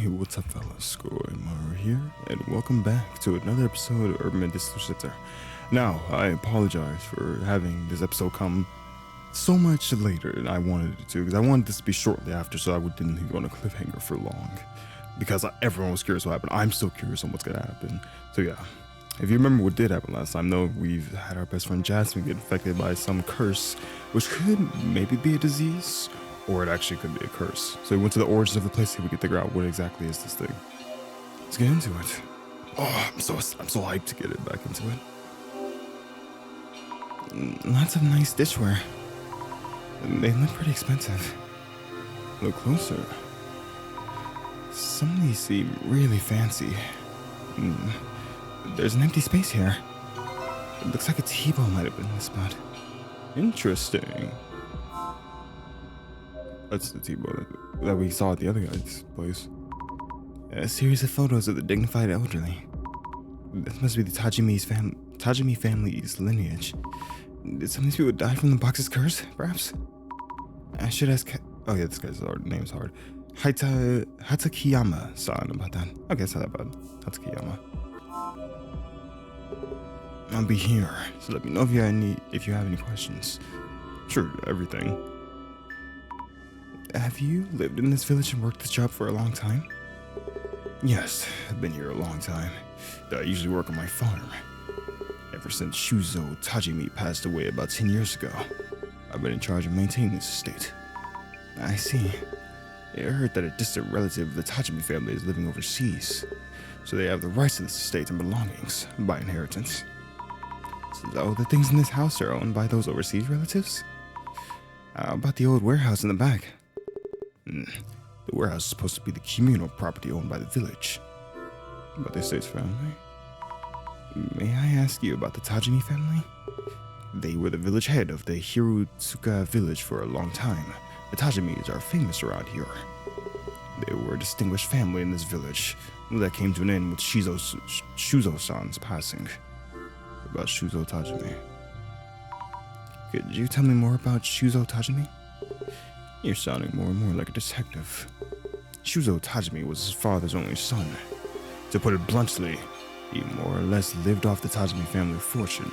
Hey, what's up, fellas? Maru here, and welcome back to another episode of Urban Dissolution. Now, I apologize for having this episode come so much later than I wanted it to, because I wanted this to be shortly after, so I didn't leave it on a cliffhanger for long. Because everyone was curious what happened. I'm still curious on what's gonna happen. So yeah, if you remember what did happen last time, though, we've had our best friend Jasmine get infected by some curse, which could maybe be a disease, or it actually could be a curse. So we went to the origins of the place so we could figure out what exactly is this thing. Let's get into it. Oh, I'm so hyped to get it back into it. Lots of nice dishware. They look pretty expensive. Look closer. Some of these seem really fancy. There's an empty space here. It looks like a T-bow might have been in this spot. Interesting. That's the T-bow that we saw at the other guy's place. A series of photos of the dignified elderly. This must be the Tajimi family's lineage. Did some of these people die from the box's curse, perhaps? I should ask... Oh yeah, this guy's name's hard. Hatakiyama-san about that. Okay, it's not that bad. Hatakiyama. I'll be here, so let me know if you have any questions. Sure, everything. Have you lived in this village and worked this job for a long time? Yes, I've been here a long time. I usually work on my farm. Ever since Shuzo Tajimi passed away about 10 years ago, I've been in charge of maintaining this estate. I see. I heard that a distant relative of the Tajimi family is living overseas, so they have the rights to this estate and belongings by inheritance. So the things in this house are owned by those overseas relatives? How about the old warehouse in the back? The warehouse is supposed to be the communal property owned by the village. But the estate's family? May I ask you about the Tajimi family? They were the village head of the Hirotsuka village for a long time. The Tajimis are famous around here. They were a distinguished family in this village that came to an end with Shuzo-san's passing. About Shuzo Tajimi. Could you tell me more about Shuzo Tajimi? You're sounding more and more like a detective. Shuzo Tajimi was his father's only son. To put it bluntly, he more or less lived off the Tajimi family fortune.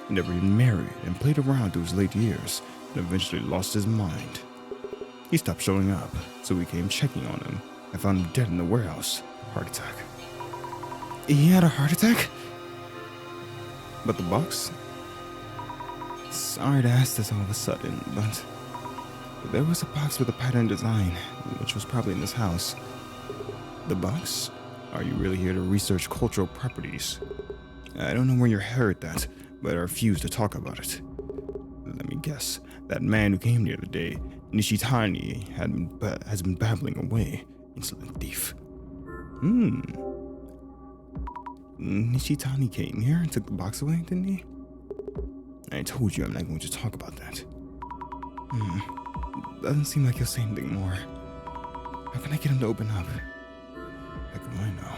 He never even married and played around to his late years and eventually lost his mind. He stopped showing up, so we came checking on him and found him dead in the warehouse. Heart attack. He had a heart attack? But the box? Sorry to ask this all of a sudden, but there was a box with a pattern design, which was probably in this house. The box? Are you really here to research cultural properties? I don't know where you heard that, but I refuse to talk about it. Let me guess. That man who came here today, Nishitani, has been babbling away. Insolent thief. Nishitani came here and took the box away, didn't he? I told you I'm not going to talk about that. Doesn't seem like he'll say anything more. How can I get him to open up? How do I know?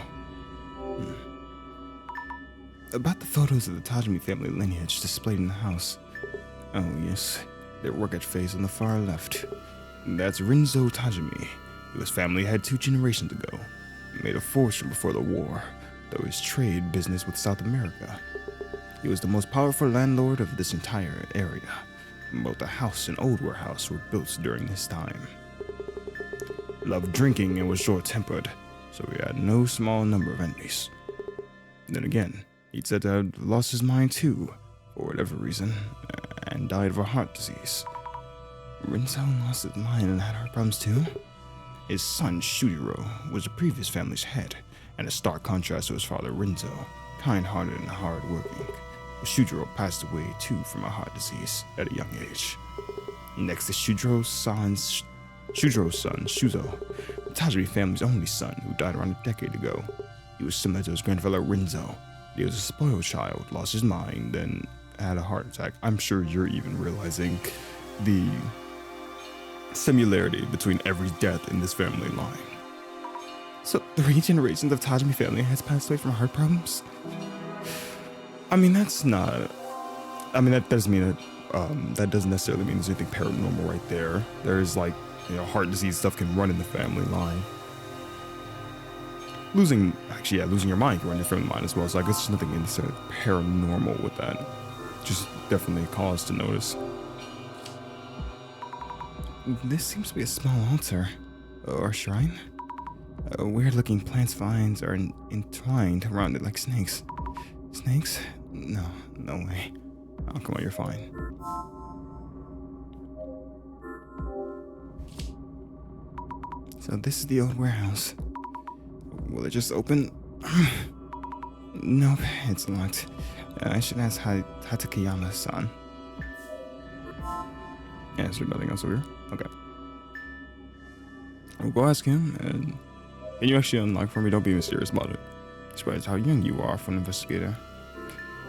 About the photos of the Tajimi family lineage displayed in the house. Oh yes, their work face on the far left. That's Rinzo Tajimi, who his family had 2 generations ago. He made a fortune before the war, though his trade business with South America. He was the most powerful landlord of this entire area. Both the house and old warehouse were built during his time. Loved drinking and was short-tempered, so he had no small number of enemies. Then again, he'd said to have lost his mind too, for whatever reason, and died of a heart disease. Rinzo lost his mind and had heart problems too? His son, Shujiro, was the previous family's head, and a stark contrast to his father, Rinzo, kind-hearted and hard-working. Shujiro passed away too from a heart disease at a young age. Next is Shujiro's son, Shuzo, the Tajiri family's only son, who died around a decade ago. He was similar to his grandfather Rinzo. He was a spoiled child, lost his mind, then had a heart attack. I'm sure you're even realizing the similarity between every death in this family line. So 3 generations of Tajimi family has passed away from heart problems? I mean, that doesn't mean that doesn't necessarily mean there's anything paranormal right there. There's heart disease stuff can run in the family line. Actually, yeah, losing your mind can run your frame of mind as well. So I guess there's nothing necessarily paranormal with that. Just definitely a cause to notice. This seems to be a small altar or shrine. Weird-looking plants vines are entwined around it like snakes. Snakes? No way. Oh, come on, you're fine. So this is the old warehouse. Will it just open? Nope, it's locked. I should ask Hatakeyama-san. Yeah, is there nothing else over here? Okay. I'll go ask him, and can you actually unlock for me? Don't be mysterious about it. Despite how young you are for an investigator.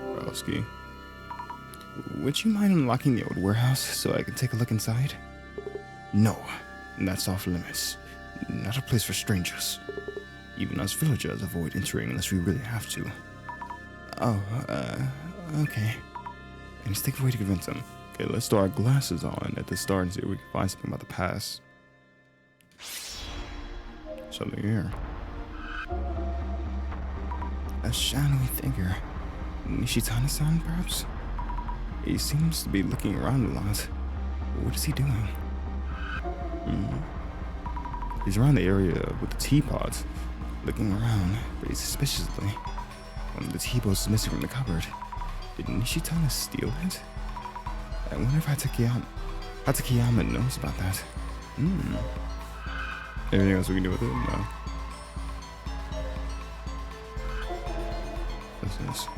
Browski. Would you mind unlocking the old warehouse so I can take a look inside? No, that's off limits. Not a place for strangers. Even us villagers avoid entering unless we really have to. Okay. Can you stick away to convince him? Okay, let's throw our glasses on at the start and see if we can find something about the past. Something here. A shadowy figure. Nishitani-san, perhaps? He seems to be looking around a lot. What is he doing? He's around the area with the teapot, looking around pretty suspiciously. One of the teapots is missing from the cupboard. Did Nishitani steal it? I wonder if Hatakeyama knows about that. Anything else we can do with it? No. What's this?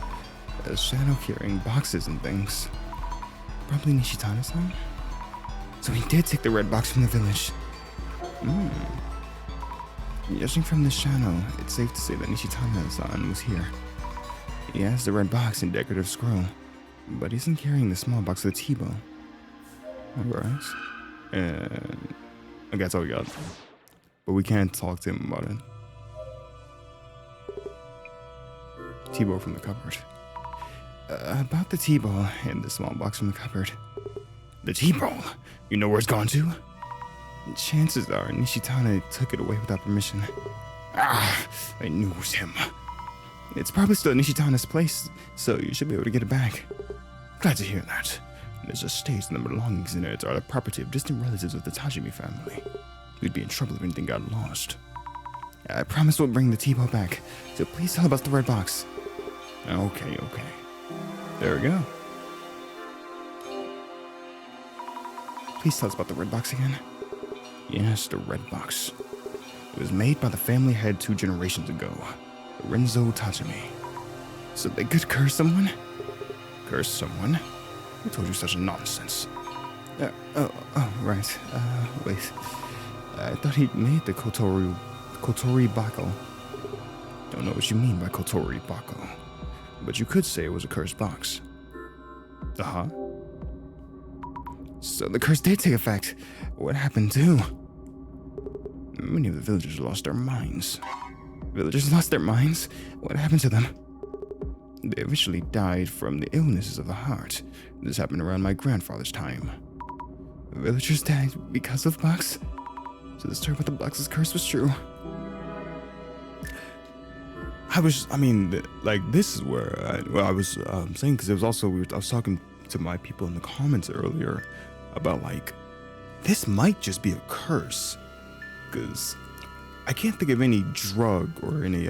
A shadow carrying boxes and things. Probably Nishitani-san? So he did take the red box from the village. Judging from the shadow, it's safe to say that Nishitani-san was here. He has the red box and decorative scroll, but he isn't carrying the small box with the T-bow. Alright. And okay, that's all we got. But we can't talk to him about it. T-bow from the cupboard. About the T-bow and the small box from the cupboard. The T-bow? You know where it's gone to? Chances are Nishitani took it away without permission. I knew it was him. It's probably still Nishitani's place, so you should be able to get it back. Glad to hear that. There's a state and the belongings in it are the property of distant relatives of the Tajimi family. We'd be in trouble if anything got lost. I promise we'll bring the T-bow back, so please tell about the red box. Okay. There we go. Please tell us about the red box again. Yes, the red box. It was made by the family head 2 generations ago, Renzo Tajimi. So they could curse someone? Curse someone? Who told you such nonsense? Right. Wait. I thought he'd made the Kotori Bako. Don't know what you mean by Kotori Bako, but you could say it was a cursed box. So the curse did take effect. What happened too? Many of the villagers lost their minds. Villagers lost their minds? What happened to them? They eventually died from the illnesses of the heart. This happened around my grandfather's time. Villagers died because of box? So the story about the box's curse was true. This is where I was saying, because it was also, I was talking to my people in the comments earlier about, this might just be a curse. Because I can't think of any drug or any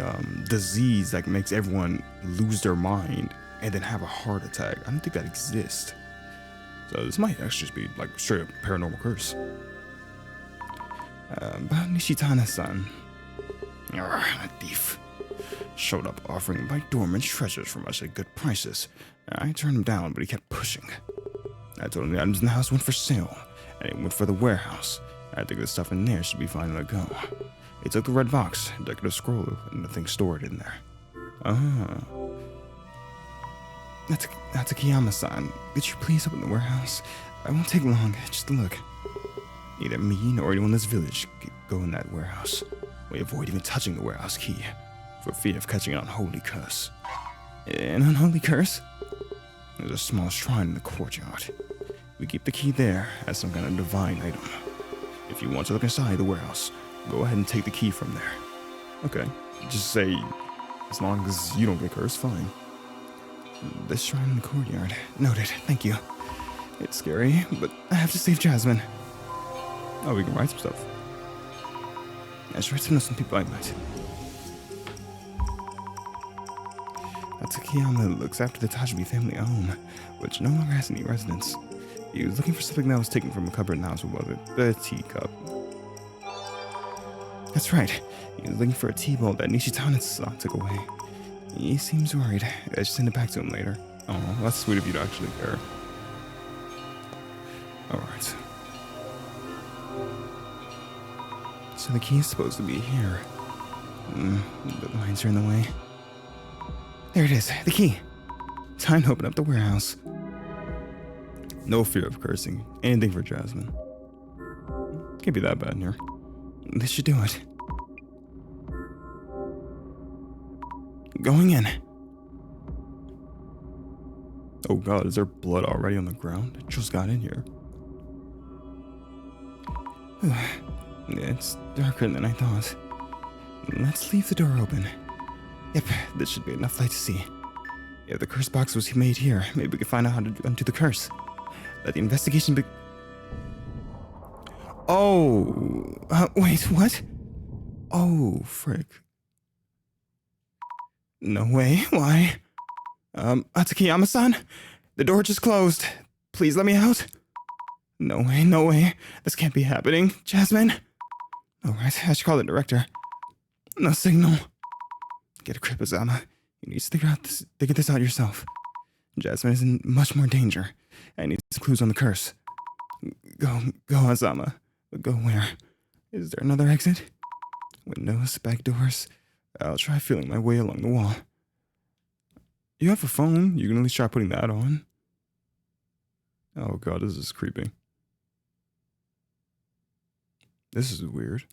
disease that makes everyone lose their mind and then have a heart attack. I don't think that exists. So this might actually just be straight up paranormal curse. About Nishitani-san. A thief. Showed up offering to buy dormant treasures from us at good prices. I turned him down, but he kept pushing. I told him the items in the house went for sale, and it went for the warehouse. I think the stuff in there should be fine to go. He took the red box, decorative scroll, and the thing stored in there. Hatakeyama-san, could you please open the warehouse? I won't take long, just a look. Neither me nor anyone in this village could go in that warehouse. We avoid even touching the warehouse key, for fear of catching an unholy curse. An unholy curse? There's a small shrine in the courtyard. We keep the key there as some kind of divine item. If you want to look inside the warehouse, go ahead and take the key from there. Okay. Just say, as long as you don't get cursed, fine. The shrine in the courtyard. Noted. Thank you. It's scary, but I have to save Jasmine. Oh, we can write some stuff. I should write to know some people I met. Atsukiyama looks after the Tajimi family home, which no longer has any residents. He was looking for something that was taken from a cupboard in the house. What was it? The teacup. That's right. He was looking for a tea bowl that Nishitana-san took away. He seems worried. I should send it back to him later. Oh, that's sweet of you to actually care. Alright. So the key is supposed to be here. The lines are in the way. There it is, the key. Time to open up the warehouse. No fear of cursing. Anything for Jasmine. Can't be that bad in here. This should do it. Going in. Oh god, is there blood already on the ground? It just got in here. It's darker than I thought. Let's leave the door open. Yep, this should be enough light to see. If the curse box was made here, maybe we could find out how to undo the curse. Let the investigation be... Oh! Wait, what? Oh, frick. No way, why? Atsukiyama-san? The door just closed. Please let me out. No way, no way. This can't be happening. Jasmine? Alright, I should call the director. No signal. Get a grip, Azama. You need to figure this out yourself. Jasmine is in much more danger. I need some clues on the curse. Go, Azama. Go where? Is there another exit? Windows, back doors. I'll try feeling my way along the wall. You have a phone. You can at least try putting that on. Oh god, this is creepy. This is weird.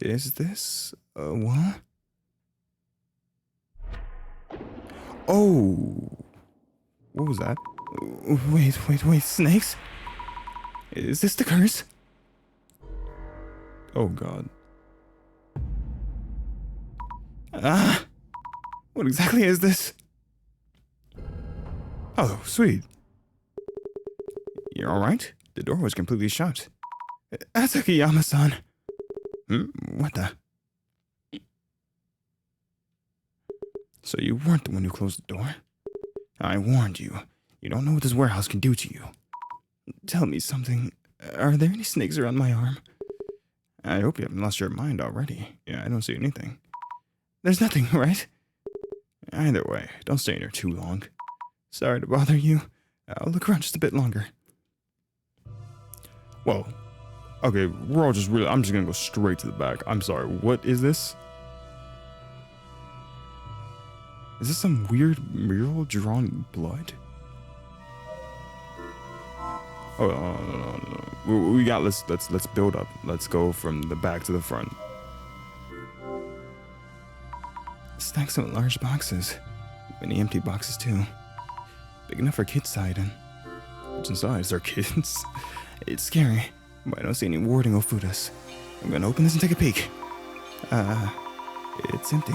Is this a wall? Oh! What was that? Wait, snakes? Is this the curse? Oh god. Ah! What exactly is this? Oh, sweet. You're alright? The door was completely shut. Atsukiyama-san! What the? So you weren't the one who closed the door? I warned you. You don't know what this warehouse can do to you. Tell me something. Are there any snakes around my arm? I hope you haven't lost your mind already. Yeah, I don't see anything. There's nothing, right? Either way, don't stay in here too long. Sorry to bother you. I'll look around just a bit longer. Well, okay, I'm just gonna go straight to the back. I'm sorry, what is this? Is this some weird mural drawn in blood? Oh, no. We got, let's build up. Let's go from the back to the front. Stacks of large boxes. Many empty boxes too. Big enough for kids to hide in. What's inside? Is there kids? It's scary, but I don't see any warding will food us. I'm gonna open this and take a peek. It's empty,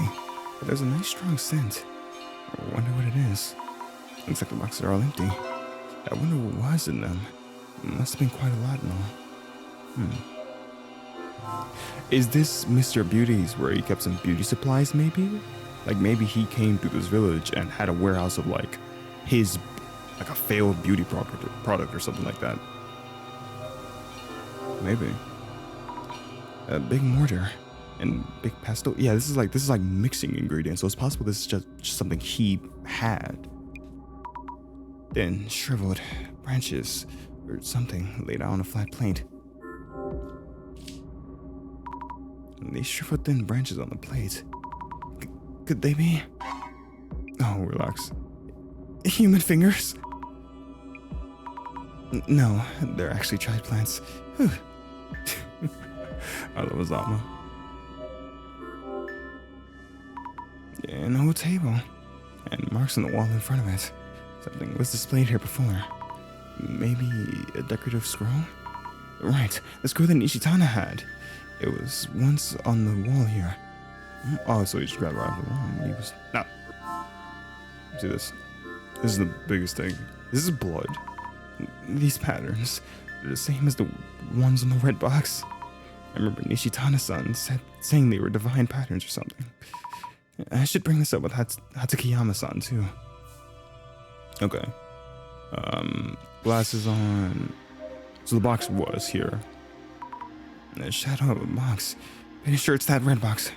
but there's a nice strong scent. I wonder what it is. Looks like the boxes are all empty. I wonder what was in them. It must have been quite a lot and all. Is this Mr. Beauty's where he kept some beauty supplies maybe? Like maybe he came to this village and had a warehouse of like his, like a failed beauty product or something like that. Maybe. A big mortar and big pestle. Yeah, this is like mixing ingredients, so it's possible this is just something he had. Then shriveled branches or something laid out on a flat plate. And these shriveled thin branches on the plate. Could they be? Oh, relax. Human fingers? No, they're actually dried plants. I love Azami. An old table, and marks on the wall in front of it. Something was displayed here before. Maybe a decorative scroll? Right, the scroll that Nishitana had. It was once on the wall here. Oh, so he just grabbed right off the wall and he was... No. See this? This is the biggest thing. This is blood. These patterns are the same as the ones on the red box. I remember Nishitana-san saying they were divine patterns or something. I should bring this up with Hatsukiyama-san too. Okay. Glasses on. So the box was here. The shadow of a box. Pretty sure it's that red box.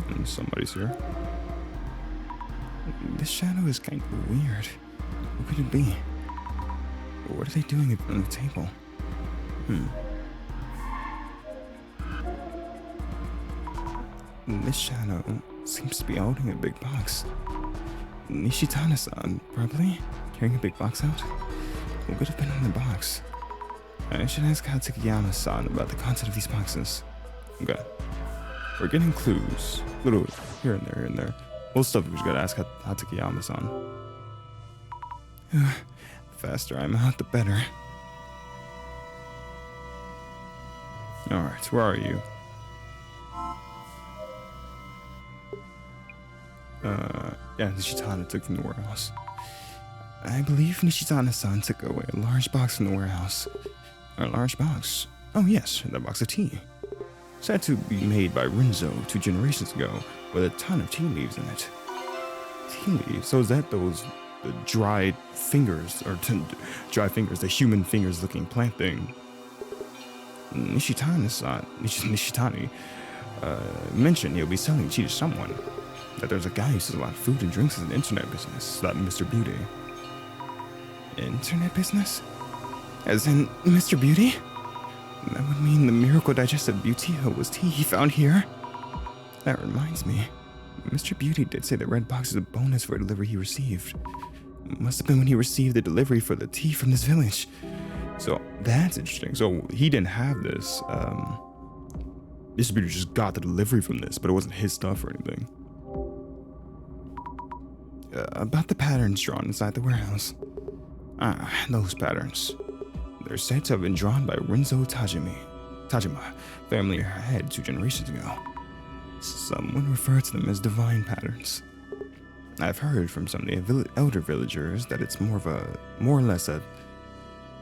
And somebody's here. This shadow is kind of weird. Who could it be? What are they doing on the table? This shadow seems to be holding a big box. Nishitana-san, probably? Carrying a big box out? What could have been in the box? I should ask Hatsukiyama-san about the content of these boxes. Okay. We're getting clues. Little here and there, here and there. Most stuff we just gotta ask Hatsukiyama-san. The faster I'm out, the better. Alright, where are you? Yeah, Nishitana took from the warehouse. I believe Nishitana-san took away a large box from the warehouse. A large box? Oh yes, that box of tea. Said to be made by Rinzo 2 generations ago, with a ton of tea leaves in it. Tea leaves? So is that the dried fingers, or dry fingers, the human fingers looking plant thing? Nishitani mentioned he'll be selling tea to someone. That there's a guy who sells a lot of food and drinks in the internet business, that Mr. Beauty. Internet business? As in Mr. Beauty? That would mean the miracle digestive beauty was tea he found here. That reminds me, Mr. Beauty did say the red box is a bonus for a delivery he received. Must have been when he received the delivery for the tea from this village. So that's interesting. So he didn't have this. Mr. Beauty just got the delivery from this, but it wasn't his stuff or anything. About the patterns drawn inside the warehouse. Those patterns. They're said to have been drawn by Rinzo Tajima, family head 2 generations ago. Some would refer to them as divine patterns. I've heard from some of the elder villagers that it's more or less a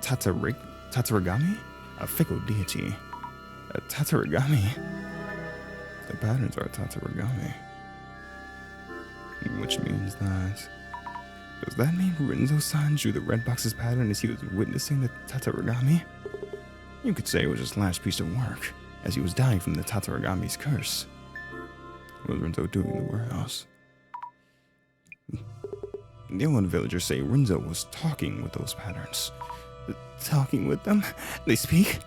tatarigami? A fickle deity. A tatarigami? The patterns are tatarigami. Which means that... Does that mean Rinzo-san drew the red box's pattern as he was witnessing the tatarigami? You could say it was his last piece of work, as he was dying from the tatarigami's curse. What was Rinzo doing in the warehouse? The old villagers say Rinzo was talking with those patterns. Talking with them? They speak?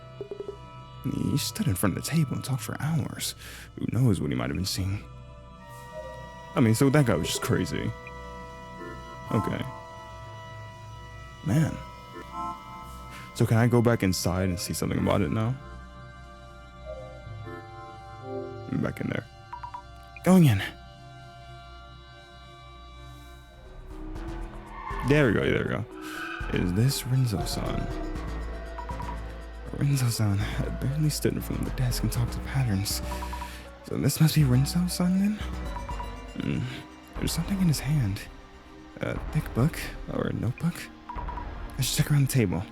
He stood in front of the table and talked for hours. Who knows what he might have been seeing? I mean, so that guy was just crazy. Okay. Man. So can I go back inside and see something about it now? I'm back in there. Going in. There we go, there we go. Is this Rinzo-san? Rinzo-san had barely stood in front of the desk and talked to patterns. So this must be Rinzo-san then? There's something in his hand. A thick book or a notebook? I should check around the table.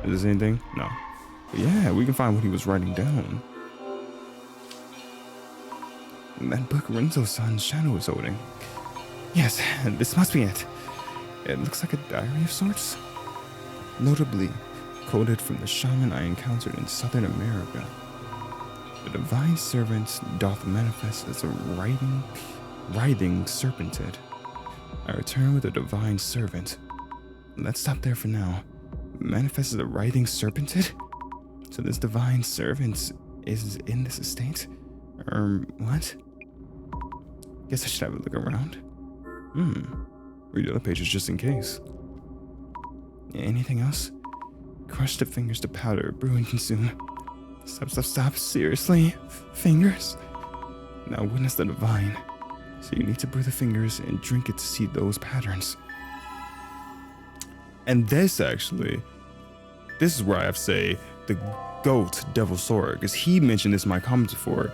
Is there anything? No. But yeah, we can find what he was writing down. That book Rinzo-san's shadow is holding. Yes, this must be it. It looks like a diary of sorts. Notably, coded from the shaman I encountered in Southern America. The divine servant doth manifest as a writhing serpentid. I return with a divine servant. Let's stop there for now. Manifest as a writhing serpentid? So this divine servant is in this estate? What? Guess I should have a look around. Read the other pages just in case. Anything else? Crush the fingers to powder, brew and consume. Stop, seriously? Fingers? Now witness the divine. So you need to brew the fingers and drink it to see those patterns. And this is where I have to say, goat devil sword, because he mentioned this in my comments before,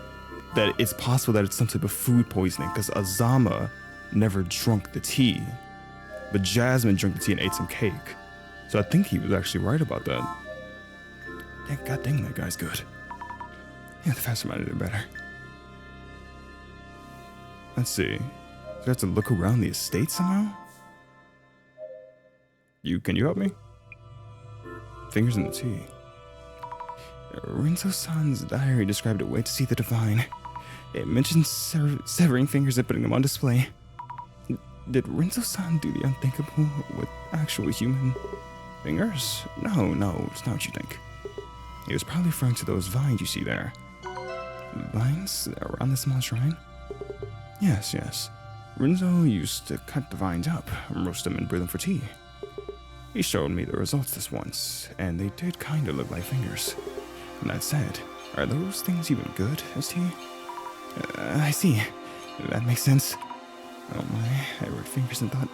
that it's possible that it's some type of food poisoning, because Azama never drunk the tea, but Jasmine drank the tea and ate some cake. So I think he was actually right about that. God dang, that guy's good. Yeah, the faster I did, the better. Let's see. Do I have to look around the estate somehow? Can you help me? Fingers in the tea. Rinzo-san's diary described a way to see the divine. It mentions severing fingers and putting them on display. Did Rinzo-san do the unthinkable with actual human fingers? No, it's not what you think. He was probably referring to those vines you see there. Vines around the small shrine? Yes. Rinzo used to cut the vines up, roast them and brew them for tea. He showed me the results this once, and they did kinda look like fingers. And that said, are those things even good as tea? I see. That makes sense. Oh my, I wrote fingers and thought.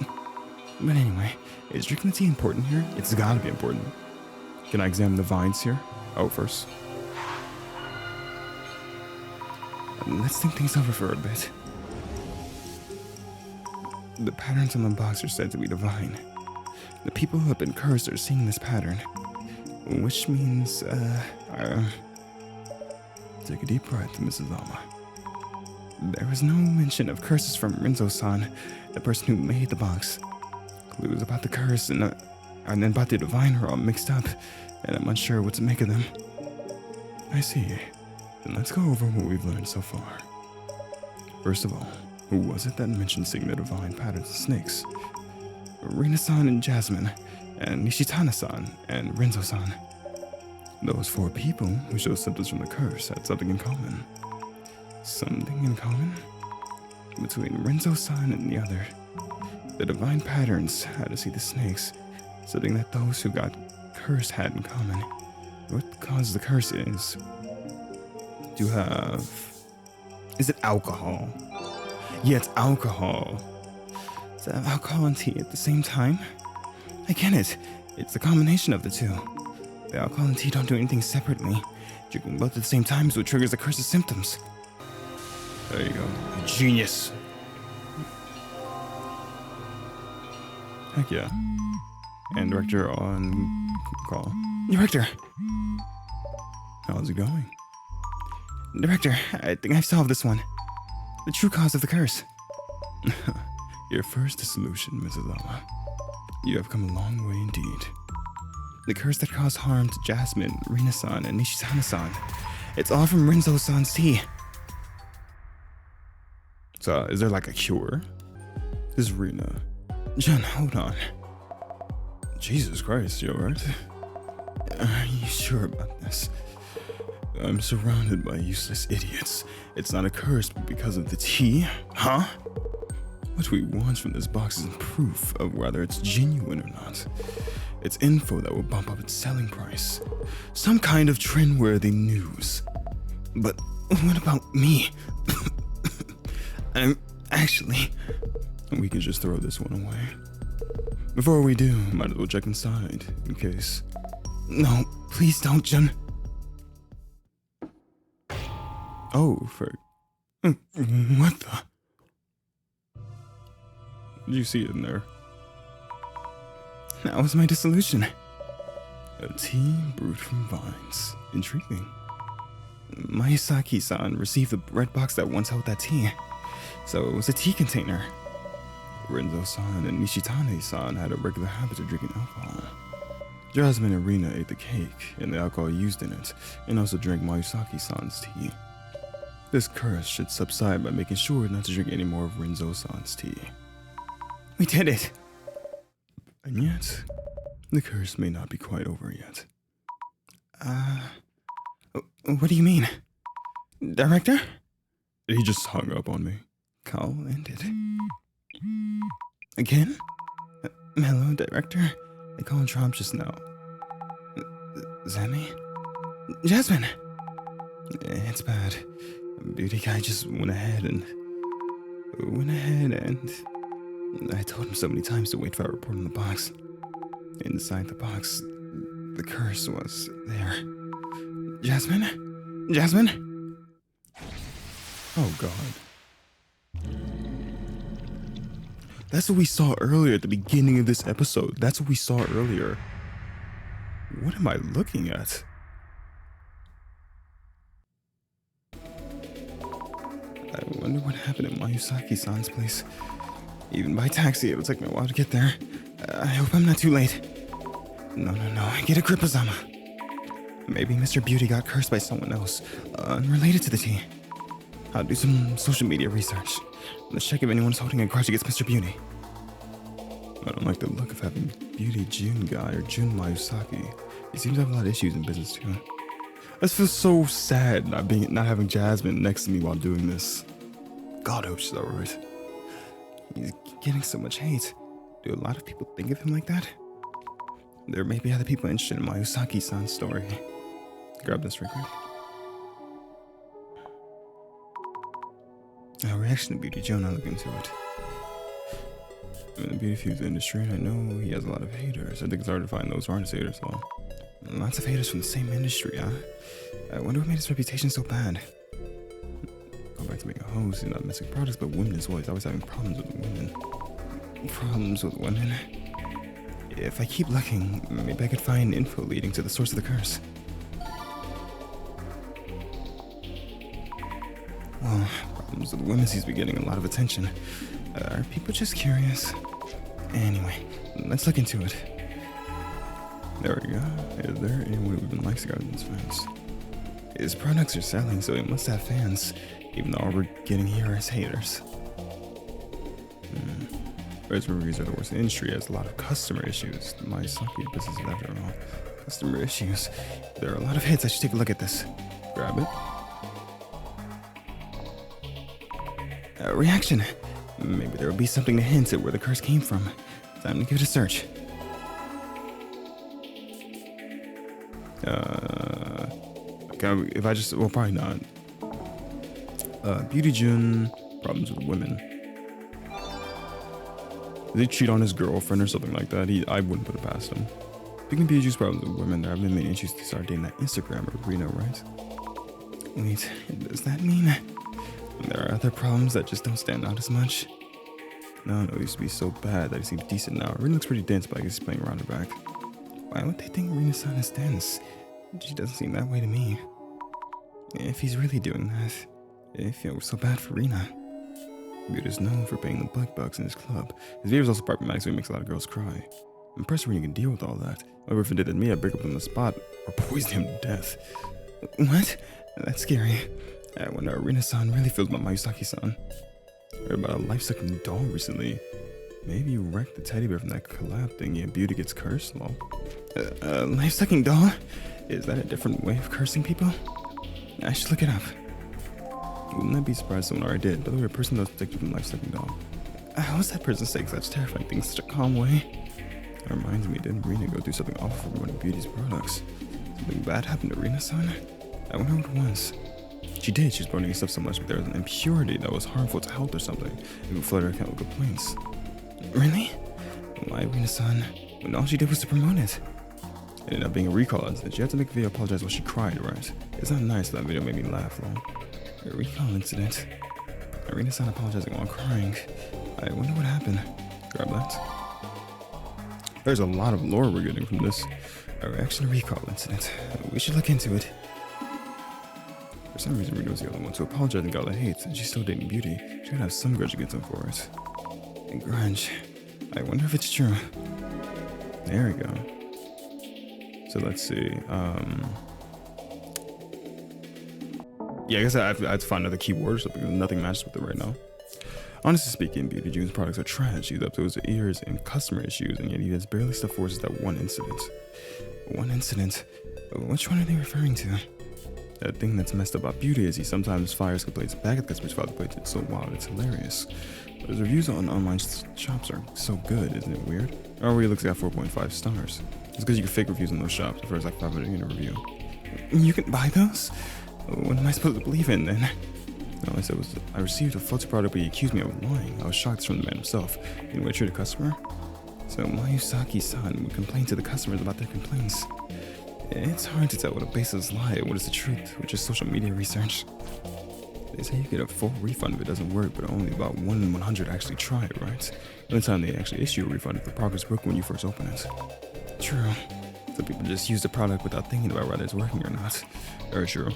But anyway, is drinking the tea important here? It's gotta be important. Can I examine the vines here? Oh, first. Let's think things over for a bit. The patterns on the box are said to be divine. The people who have been cursed are seeing this pattern. Which means, take a deep breath, Mrs. Lama. There was no mention of curses from Rinzo-san, the person who made the box. Clues about the curse and then about the divine are all mixed up, and I'm unsure what to make of them. I see. Then let's go over what we've learned so far. First of all, who was it that mentioned seeing the divine patterns of snakes? Rina-san and Jasmine, and Nishitana-san and Renzo-san. Those 4 people who showed symptoms from the curse had something in common. Something in common? Between Renzo-san and the other. The divine patterns had to see the snakes, something that those who got cursed had in common. What caused the curse is to have... Is it alcohol? Yeah, it's alcohol. To have alcohol and tea at the same time? I get it. It's a combination of the two. The alcohol and tea don't do anything separately. Drinking both at the same time is what triggers the curse's symptoms. There you go. Genius. Heck yeah. And director on call. Director! How's it going? Director, I think I've solved this one. The true cause of the curse. Your first dissolution, Mrs. Lama. You have come a long way indeed. The curse that caused harm to Jasmine, Rina-san, and Nishitana-san. It's all from Renzo-san's tea. So, is there like a cure? This is Rina. Jun, hold on. Jesus Christ, you alright? Are you sure about this? I'm surrounded by useless idiots. It's not a curse because of the tea, huh? What we want from this box isn't proof of whether it's genuine or not. It's info that will bump up its selling price. Some kind of trend-worthy news. But what about me? We can just throw this one away. Before we do, might as well check inside, in case. No, please don't, Jun. Oh, what the? Did you see it in there? That was my dissolution. A tea brewed from vines. Intriguing. Mayasaki-san received the red box that once held that tea. So it was a tea container. Renzo-san and Nishitane-san had a regular habit of drinking alcohol. Jasmine and Rina ate the cake and the alcohol used in it, and also drank Mayasaki-san's tea. This curse should subside by making sure not to drink any more of Renzo-san's tea. We did it! And yet, the curse may not be quite over yet. What do you mean? Director? He just hung up on me. Call ended. Again? Hello, Director? I called Trump just now. Azami? Jasmine! It's bad. Beauty guy just went ahead and I told him so many times to wait for a report on the box. Inside the box, the curse was there. Jasmine? Jasmine? Oh, God. That's what we saw earlier at the beginning of this episode. That's what we saw earlier. What am I looking at? I wonder what happened at Mayusaki-san's place. Even by taxi, it'll take me a while to get there. I hope I'm not too late. No. Get a grip, Azama. Maybe Mr. Beauty got cursed by someone else, unrelated to the tea. I'll do some social media research. Let's check if anyone's holding a grudge against Mr. Beauty. I don't like the look of having Beauty June guy or June Mayusaki. He seems to have a lot of issues in business too. I just feel so sad not having Jasmine next to me while doing this. God, I hope she's alright. He's getting so much hate. Do a lot of people think of him like that? There may be other people interested in Mayusaki-san's story. Grab this real quick. Our reaction to Beauty Joe, I'll look into it. I'm in the beauty foods industry, and I know he has a lot of haters. I think it's hard to find those who aren't haters, though. Lots of haters from the same industry, huh? I wonder what made his reputation so bad. Go back to being a host, he's not missing products, but women as well. He's always having problems with women. Problems with women? If I keep looking, maybe I could find info leading to the source of the curse. Well, problems with women seems to be getting a lot of attention. Are people just curious? Anyway, let's look into it. There we go. Is there anyone who even likes Garden's fans? His products are selling, so he must have fans, even though all we're getting here is haters. His reviews are the worst in the industry. Has a lot of customer issues. My Saki business is after all. Customer issues. There are a lot of hits. I should take a look at this. Grab it. Reaction. Maybe there will be something to hint at where the curse came from. Time to give it a search. Okay, if I just, well, probably not. Beauty Jun, problems with women. Did he cheat on his girlfriend or something like that? I wouldn't put it past him. Speaking of Beauty Jun's problems with women, there have been many issues to start dating that Instagrammer, Reno, right? Wait, does that mean there are other problems that just don't stand out as much? No, he used to be so bad that he seems decent now. Reno looks pretty dense, but I guess he's playing around her back. Why would they think Rina-san is dense? She doesn't seem that way to me. If he's really doing that, I feel so bad for Rina. Beauty is known for paying the black bucks in his club. His behavior is also problematic, so he makes a lot of girls cry. I'm impressed Rina can deal with all that. However, if it did to me, I'd break up with him on the spot or poison him to death. What? That's scary. I wonder how Rina-san really feels about Mayusaki-san. I heard about a life-sucking doll recently. Maybe you wrecked the teddy bear from that collab thingy and Beauty gets cursed? Lol. Life-sucking doll? Is that a different way of cursing people? I should look it up. Wouldn't I be surprised someone already did? By the way, a person that's addicted from life-sucking doll. How is that person saying such terrifying things in such a calm way? That reminds me, didn't Rina go through something awful for one of Beauty's products? Something bad happened to Rina-san? I wonder what it was. She did, she was burning stuff so much, but there was an impurity that was harmful to health or something. It would flood her account with complaints. Really? Why Rina-san? When all she did was to promote it. It ended up being a recall incident. She had to make a video apologize while she cried, right? It's not nice that video made me laugh, though. A recall incident. Rina-san apologizing while crying. I wonder what happened. Grab that. There's a lot of lore we're getting from this. A reaction to recall incident. We should look into it. For some reason, Rina was the only one to apologize and got all the hate, and she's still dating Beauty. She could have some grudge against him for it. A grudge. I wonder if it's true. There we go. So let's see. Yeah, I guess I have to find another keyword or something because nothing matches with it right now. Honestly speaking, Beauty June's products are trash. He's up to his ears in customer issues, and yet he has barely stuff forces that one incident. One incident? Which one are they referring to? The thing that's messed up about Beauty is he sometimes fires complaints back at customers file complaints. It's so wild, it's hilarious. But his reviews on online shops are so good, isn't it weird? Already looks like 4.5 stars. It's because you can fake reviews on those shops. The first like 500 in a review. You can buy those? What am I supposed to believe in then? All I said was, I received a faulty product, but he accused me of lying. I was shocked from the man himself. Anyway, treat a customer? So Mayusaki-san would complain to the customers about their complaints. It's hard to tell what a baseless lie and what is the truth with just social media research. They say you get a full refund if it doesn't work, but only about 1 in 100 actually try it, right? The only time they actually issue a refund if the product broke when you first open it. True. Some people just use the product without thinking about whether it's working or not. Very true.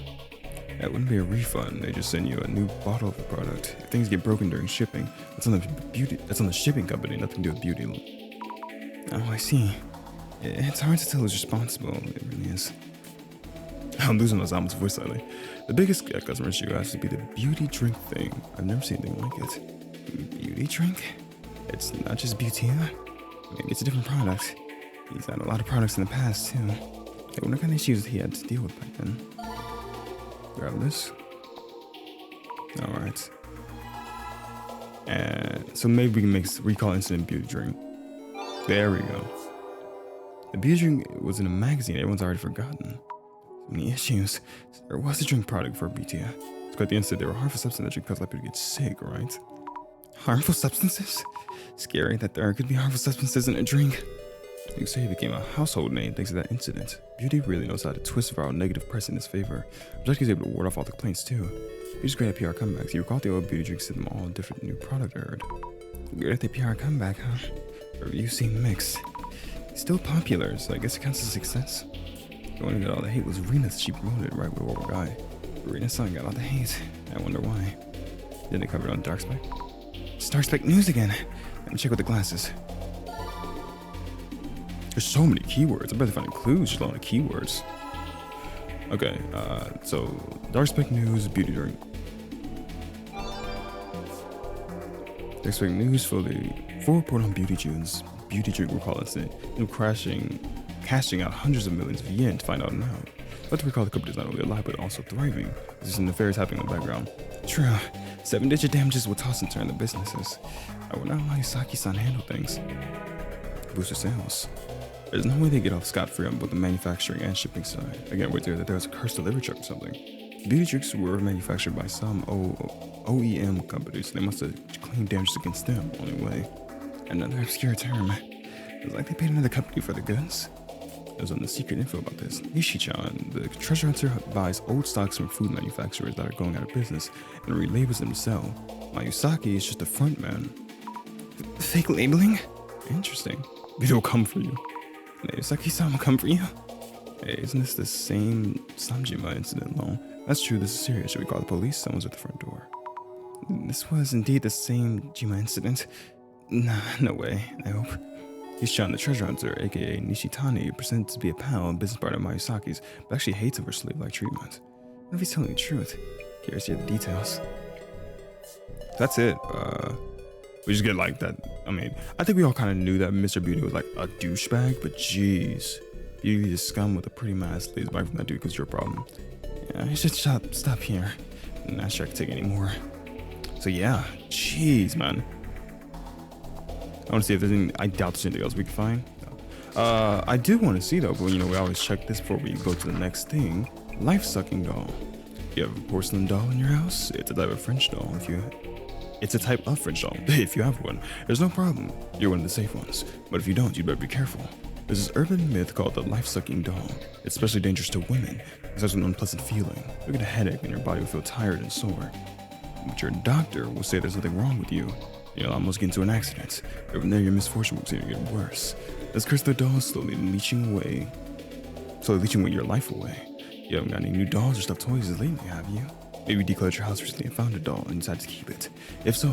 That wouldn't be a refund. They just send you a new bottle of the product. If things get broken during shipping, that's on the shipping company, nothing to do with beauty. Oh, I see. It's hard to tell who's responsible. It really is. I'm losing Azami's voice lately. The biggest customer issue has to be the beauty drink thing. I've never seen anything like it. Beauty drink? It's not just Beauty. Maybe it's a different product. He's had a lot of products in the past, too. I wonder what kind of issues he had to deal with back then. Grab this. Alright. And so maybe we can make recall incident beauty drink. There we go. The beauty drink was in a magazine everyone's already forgotten. So many issues. There was a drink product for BT. It's quite the incident. There were harmful substances that cause people to get sick, right? Harmful substances? Scary that there could be harmful substances in a drink. You could say he became a household name thanks to that incident. Beauty really knows how to twist around negative press in his favor. Jack is able to ward off all the complaints too. He's great at PR comebacks. You recall the old beauty drinks sent them all a different new product I heard. Good at the PR comeback, huh? Reviews seem mixed. He's still popular, so I guess it counts as a success. The one who got all the hate was Rena's. She promoted it right with our guy. Rena's son got all the hate. I wonder why. Then they covered on Darkspec. It's Darkspec news again. Let me check with the glasses. There's so many keywords. I better find clues just on the keywords. Okay, so Darkspec news, beauty drink. Darkspec news for the full report on beauty tunes. Beauty drink recall incident. Cashing out hundreds of millions of yen to find out now. But to recall the company is not only alive but also thriving. There's some nefarious happening in the background. True. 7-digit damages will toss and turn the businesses. I would not allow Saki-san handle things. Boost their sales. There's no way they get off scot-free on both the manufacturing and shipping side. Again, wait there that there was a cursed delivery truck or something. Beauty drinks were manufactured by some OEM companies. They must have claimed damages against them, only way. Another obscure term. It's like they paid another company for the goods. There's on the secret info about this. Nishi-chan, the treasure hunter, buys old stocks from food manufacturers that are going out of business and relabels them to sell. Mayusaki is just a front man. Fake labeling? Interesting. It will come for you. Mayusaki-san will come for you. Hey, isn't this the same Sanjima incident, though? That's true, this is serious. Should we call the police? Someone's at the front door. This was indeed the same Jima incident. Nah, no way, I hope. Nishan, the treasure hunter, aka Nishitani, pretends to be a pal and business partner of Mayusaki's, but actually hates him for slave-like treatment. What if he's telling the truth? Curious to hear the details. That's it. We just get like that. I mean, I think we all kind of knew that Mr. Beauty was like a douchebag, but jeez. Beauty is scum with a pretty mass lays back from that dude because you're a problem. Yeah, I should stop here. I'm not sure I can take it anymore. So yeah, jeez, man. I want to see if there's any, I doubt there's anything else we can find. I do want to see though, but you know, we always check this before we go to the next thing. Life-sucking doll. You have a porcelain doll in your house? It's a type of French doll It's a type of French doll. If you have one, there's no problem. You're one of the safe ones. But if you don't, you better be careful. There's this urban myth called the life-sucking doll. It's especially dangerous to women. It has an unpleasant feeling. You'll get a headache and your body will feel tired and sore. But your doctor will say there's nothing wrong with you. You'll almost get into an accident. But from there, your misfortune will continue to get worse. This curse of the doll is slowly leeching away your life away. You haven't got any new dolls or stuffed toys lately, have you? Maybe you declared your house recently and found a doll and decided to keep it. If so,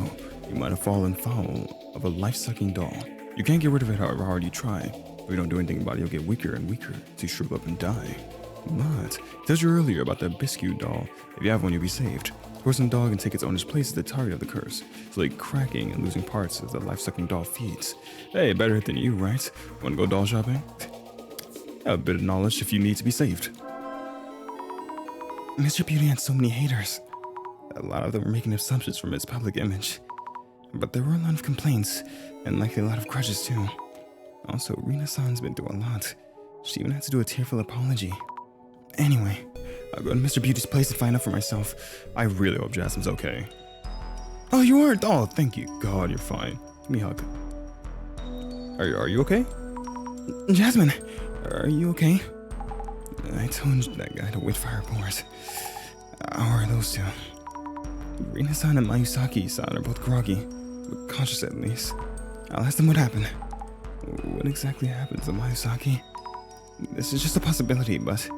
you might have fallen foul of a life-sucking doll. You can't get rid of it however hard you try. If you don't do anything about it, you'll get weaker and weaker until you shrivel up and die. But, I told you earlier about the biscuit doll. If you have one, you'll be saved. The porcelain doll can take its owner's place as the target of the curse, slowly cracking and losing parts as the life-sucking doll feeds. Hey, better hit than you, right? Wanna go doll shopping? Have a bit of knowledge if you need to be saved. Mr. Beauty had so many haters. A lot of them were making assumptions from its public image. But there were a lot of complaints, and likely a lot of grudges too. Also, Rina-san's been through a lot. She even had to do a tearful apology. Anyway, I'll go to Mr. Beauty's place and find out for myself. I really hope Jasmine's okay. Oh, you aren't? Oh, thank you. God, you're fine. Give me a hug. Are you okay? Jasmine, are you okay? I told that guy to wait for our report. How are those two? Rina-san and Mayusaki-san are both groggy, but conscious at least. I'll ask them what happened. What exactly happened to Mayusaki? This is just a possibility, but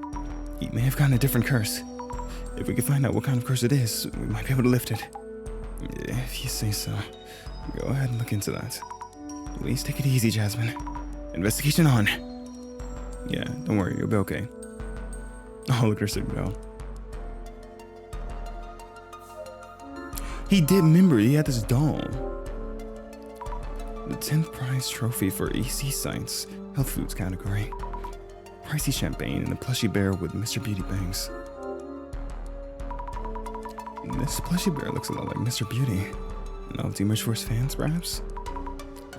he may have gotten a different curse. If we could find out what kind of curse it is, we might be able to lift it. If you say so, go ahead and look into that. Please take it easy, Jasmine. Investigation on. Yeah, don't worry, you'll be okay. Oh, look at her signal. He did remember he had this doll. The 10th prize trophy for EC Science Health Foods category. Pricey champagne and a plushy bear with Mr. Beauty bangs. This plushy bear looks a lot like Mr. Beauty. Novelty merch for his fans, perhaps?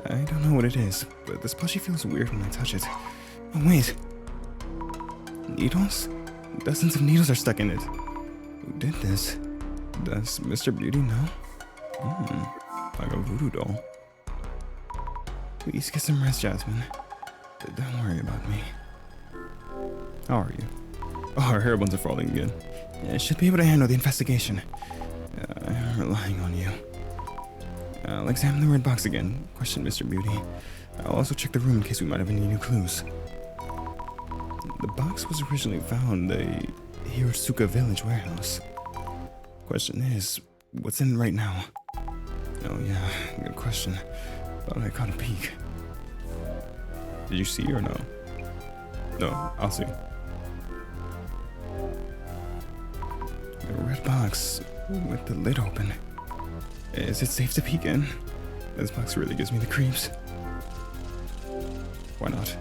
I don't know what it is, but this plushie feels weird when I touch it. Oh wait. Needles? Dozens of needles are stuck in it. Who did this? Does Mr. Beauty know? Like a voodoo doll. Please get some rest, Jasmine. But don't worry about me. How are you? Oh, our hair buns are falling again. I should be able to handle the investigation. I'm relying on you. I'll examine the red box again. Question Mr. Beauty. I'll also check the room in case we might have any new clues. The box was originally found in the Hirosuka Village warehouse. Question is, what's in it right now? Oh yeah, good question. Thought I caught a peek. Did you see or no? No, I'll see. A red box with the lid open. Is it safe to peek in? This box really gives me the creeps. Why not?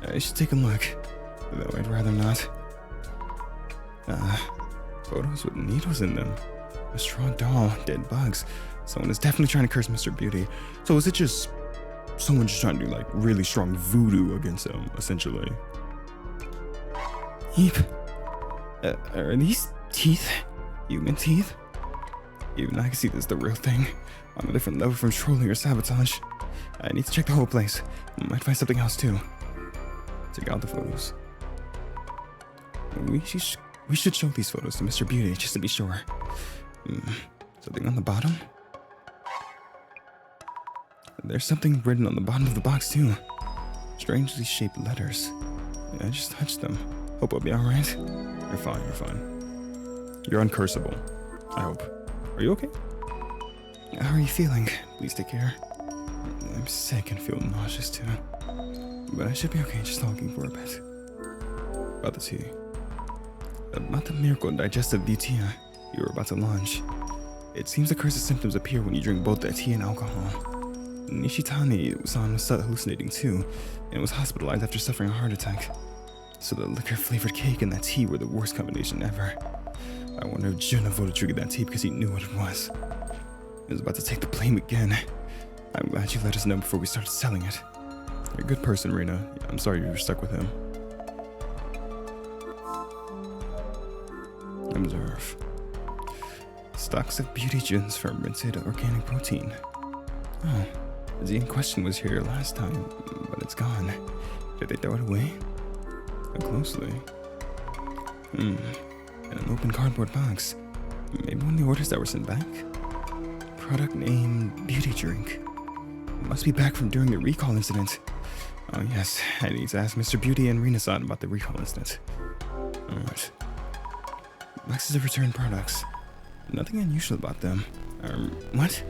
I should take a look, though I'd rather not. Photos with needles in them. A straw doll, dead bugs. Someone is definitely trying to curse Mr. Beauty. So is it just someone just trying to do like really strong voodoo against him, essentially? Heap. Are these teeth? Human teeth? Even I can see this is the real thing. On a different level from trolling or sabotage. I need to check the whole place. Might find something else too. Take out the photos. We should show these photos to Mr. Beauty just to be sure. Something on the bottom? There's something written on the bottom of the box too. Strangely shaped letters. I just touched them. Hope I'll be alright. You're fine, you're fine. You're uncursable. I hope. Are you okay? How are you feeling? Please take care. I'm sick and feel nauseous too. But I should be okay just talking for a bit. About the tea. About the miracle digestive Butia you were about to launch. It seems the curse's symptoms appear when you drink both the tea and alcohol. Nishitani was hallucinating too, and was hospitalized after suffering a heart attack. So the liquor-flavored cake and that tea were the worst combination ever. I wonder if Junavo triggered that tea because he knew what it was. He was about to take the blame again. I'm glad you let us know before we started selling it. You're a good person, Rina. I'm sorry you were stuck with him. Observe. Stocks of beauty gins fermented organic protein. Oh, the tea in question was here last time, but it's gone. Did they throw it away? Look closely. In an open cardboard box. Maybe one of the orders that were sent back? Product name, beauty drink. Must be back from during the recall incident. Oh yes, I need to ask Mr. Beauty and Rina-san about the recall incident. Alright. Boxes of returned products. Nothing unusual about them. What?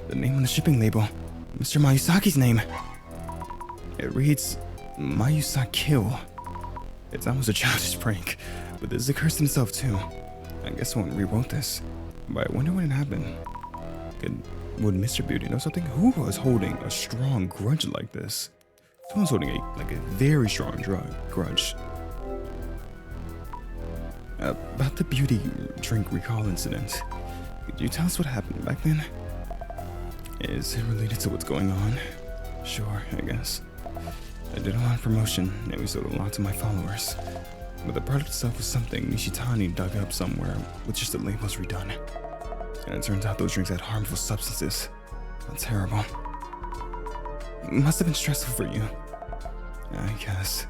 The name on the shipping label. Mr. Mayusaki's name. It reads Mayusakill. It's almost a childish prank, but this is a curse himself too. I guess someone rewrote this, but I wonder when it happened. Would Mr. Beauty know something? Who was holding a strong grudge like this? Someone's holding a very strong grudge. About the beauty drink recall incident. Could you tell us what happened back then? Is it related to what's going on? Sure, I guess. I did a lot of promotion, and we sold a lot to my followers. But the product itself was something Nishitani dug up somewhere with just the labels redone. And it turns out those drinks had harmful substances. How terrible. It must have been stressful for you. I guess.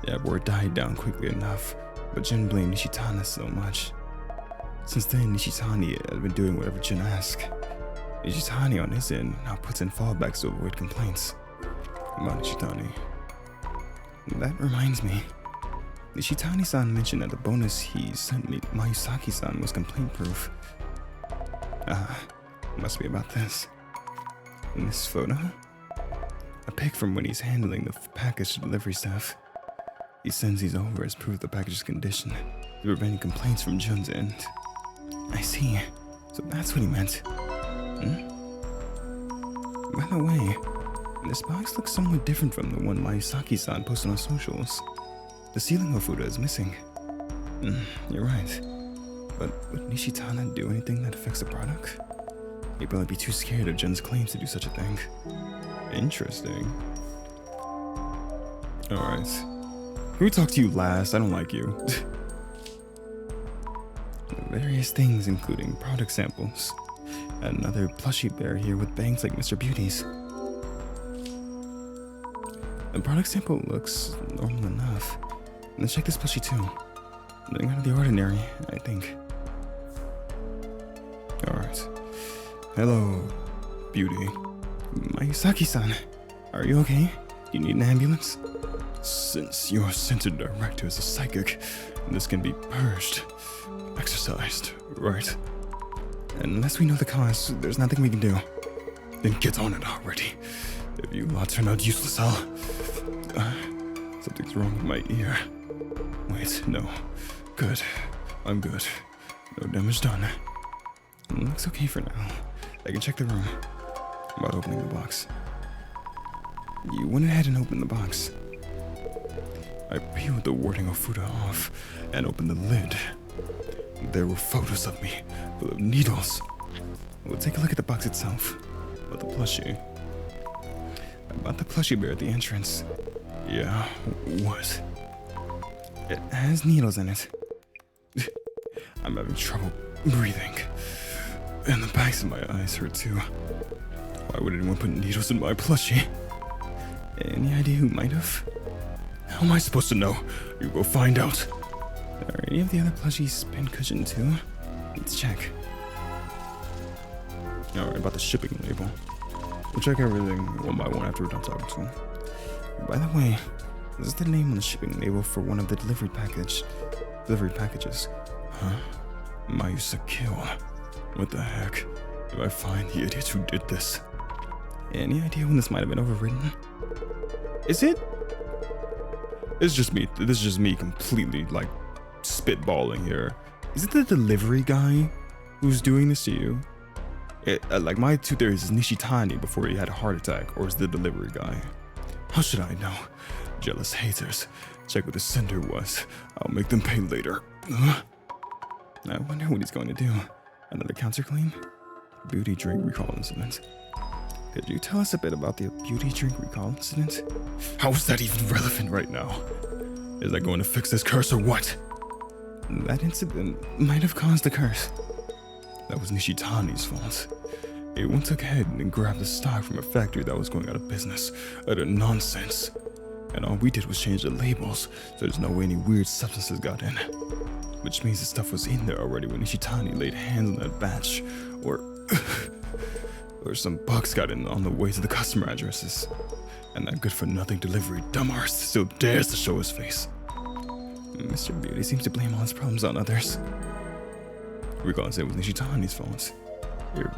The uproar died down quickly enough, but Jin blamed Nishitani so much. Since then, Nishitani had been doing whatever Jin asked. Nishitani on his end now puts in fallbacks to avoid complaints about Nishitani. That reminds me. Nishitani-san mentioned that the bonus he sent me, Mayusaki-san, was complaint-proof. Must be about this. In this photo, a pic from when he's handling the package to delivery staff. He sends these over as proof of the package's condition to prevent complaints from Jun's end. I see. So that's what he meant. By the way, this box looks somewhat different from the one Mayusaki-san posted on socials. The ceiling Ofuda is missing. You're right. But would Nishitani do anything that affects the product? He'd probably be too scared of Jun's claims to do such a thing. Interesting. Alright. Can we talk to you last? I don't like you. Various things, including product samples. Another plushie bear here with bangs like Mr. Beauty's. The product sample looks normal enough. Let's check this plushie too. Nothing out of the ordinary, I think. Alright. Hello, Beauty. Mayusaki-san, are you okay? Do you need an ambulance? Since your center director is a psychic, this can be purged, exercised, right? Unless we know the cause, there's nothing we can do. Then get on it already. If you lot turn out useless, something's wrong with my ear. Wait, no. Good. I'm good. No damage done. Looks okay for now. I can check the room. I'm about opening the box. You went ahead and opened the box. I peeled the wording of Fuda off and opened the lid. There were photos of me, full of needles. We'll take a look at the box itself. About the plushie. About the plushie bear at the entrance. Yeah, what? It has needles in it. I'm having trouble breathing. And the backs of my eyes hurt too. Why would anyone put needles in my plushie? Any idea who might have? How am I supposed to know? You go find out. Are any of the other plushies pin cushioned too? Let's check. Alright, about the shipping label. We'll check everything one by one after we're done talking to him. By the way, this is the name on the shipping label for one of the delivery packages. Huh? Mayusa Kill. What the heck? Do I find the idiots who did this? Any idea when this might have been overwritten? Is it? It's just me. This is just me completely like spitballing here. Is it the delivery guy who's doing this to you? Like my two theories is Nishitani before he had a heart attack, or is the delivery guy? How should I know? Jealous haters. Check what the sender was. I'll make them pay later. I wonder what he's going to do. Another counterclaim? Beauty drink recall incident. Could you tell us a bit about the beauty drink recall incident? How is that even relevant right now? Is that going to fix this curse or what? That incident might have caused the curse. That was Nishitani's fault. Everyone took ahead and grabbed the stock from a factory that was going out of business. Utter nonsense. And all we did was change the labels, so there's no way any weird substances got in. Which means the stuff was in there already when Nishitani laid hands on that batch, or some bugs got in on the way to the customer addresses. And that good-for-nothing delivery dumbass still dares to show his face. Mr. Beauty seems to blame all his problems on others. Regardless, it was Nishitani's fault. You're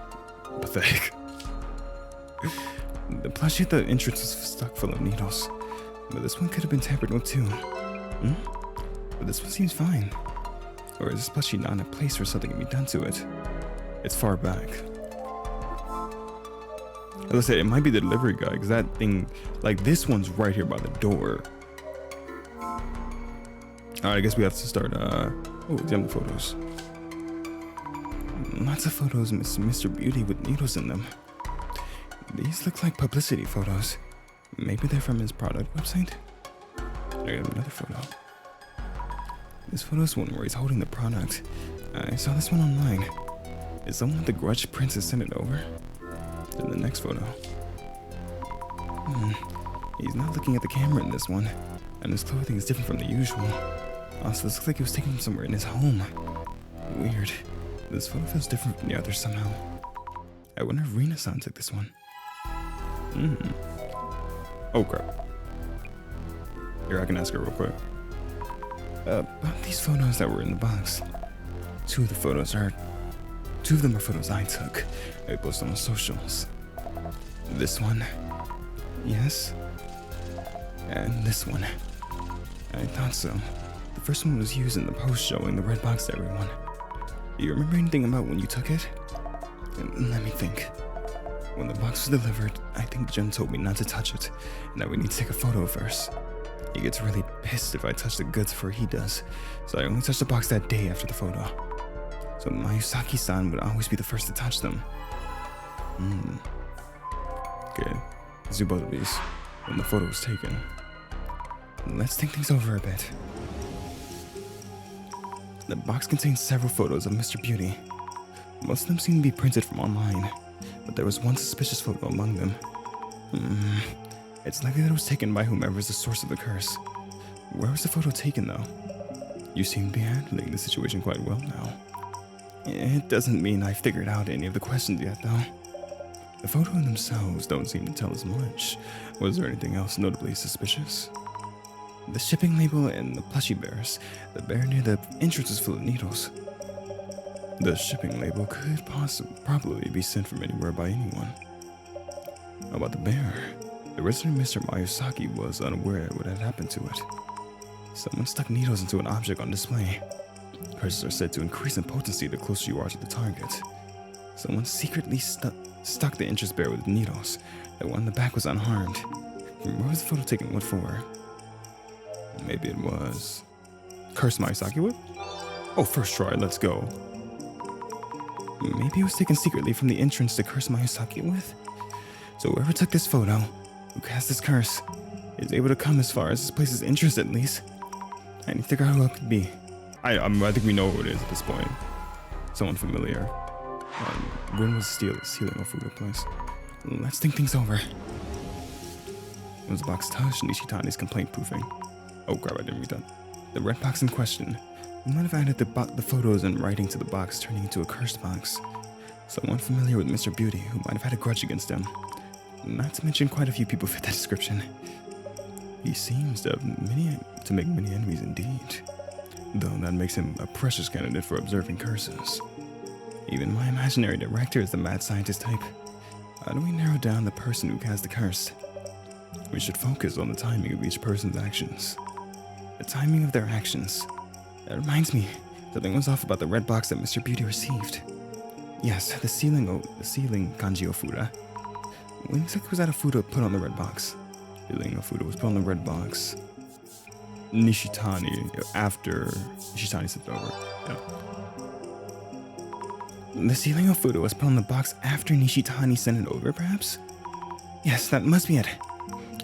pathetic. The plushie at the entrance was stuck full of needles, but this one could have been tampered with too. But this one seems fine. Or is this plushie not in a place where something can be done to it? It's far back. As I said, it might be the delivery guy, because that thing, like this one's right here by the door. Alright, I guess we have to start, examine the photos. Lots of photos of Mr. Beauty with needles in them. These look like publicity photos. Maybe they're from his product website? I got another photo. This photo is one where he's holding the product. I saw this one online. Is someone with the grudge princess sent it over? Then the next photo. He's not looking at the camera in this one. And his clothing is different from the usual. Also, this looks like it was taken from somewhere in his home. Weird. This photo feels different from the others somehow. I wonder if Rina-san took this one. Oh crap. Here, I can ask her real quick. About these photos that were in the box. Two of them are photos I took. I posted on socials. This one. Yes. And this one. I thought so. The first one was used in the post showing the red box to everyone. Do you remember anything about when you took it? Let me think. When the box was delivered, I think Jun told me not to touch it, and that we need to take a photo first. He gets really pissed if I touch the goods before he does, so I only touched the box that day after the photo. So Mayusaki-san would always be the first to touch them. Okay, let's do both of these when the photo was taken. Let's think things over a bit. The box contains several photos of Mr. Beauty. Most of them seem to be printed from online, but there was one suspicious photo among them. It's likely that it was taken by whomever is the source of the curse. Where was the photo taken, though? You seem to be handling the situation quite well now. It doesn't mean I've figured out any of the questions yet, though. The photos themselves don't seem to tell us much. Was there anything else notably suspicious? The shipping label and the plushie bears. The bear near the entrance was full of needles. The shipping label could probably be sent from anywhere by anyone. How about the bear? The resident Mr. Mayusaki was unaware of what had happened to it. Someone stuck needles into an object on display. Curses are said to increase in potency the closer you are to the target. Someone secretly stuck the interest bear with needles. The one in the back was unharmed. Where was the photo taken? What for? Maybe it was... Curse Mayusaki with? Oh, first try, let's go. Maybe it was taken secretly from the entrance to curse Mayusaki with? So whoever took this photo, who cast this curse, is able to come as far as this place's entrance at least. I need to figure out who it could be. I think we know who it is at this point. Someone familiar. When was the sealing of the place? Let's think things over. Was the box touched? Nishitani's complaint proofing. Oh crap, I didn't read that. The red box in question. We might have added the photos and writing to the box, turning into a cursed box. Someone familiar with Mr. Beauty who might have had a grudge against him. Not to mention quite a few people fit that description. He seems to make many enemies indeed. Though that makes him a precious candidate for observing curses. Even my imaginary director is the mad scientist type. How do we narrow down the person who cast the curse? We should focus on the timing of each person's actions. The timing of their actions. That reminds me, something was off about the red box that Mr. Beauty received. Yes, the sealing kanji ofuda. When exactly was that ofuda put on the red box? Sealing ofuda was put on the red box. Nishitani, after Nishitani sent it over. Yeah. The sealing ofuda was put on the box after Nishitani sent it over, perhaps? Yes, that must be it.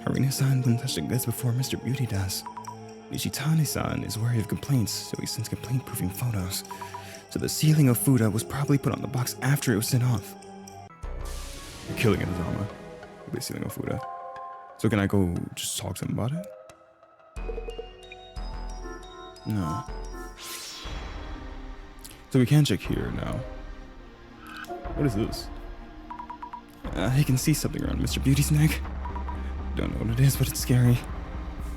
Harina-san didn't touch the goods before Mr. Beauty does. Nishitani-san is wary of complaints, so he sends complaint-proofing photos. So the sealing of Fuda was probably put on the box after it was sent off. You're killing it, Azami. The sealing of Fuda. So can I go just talk to him about it? No. So we can check here now. What is this? I can see something around Mr. Beauty's neck. Don't know what it is, but it's scary.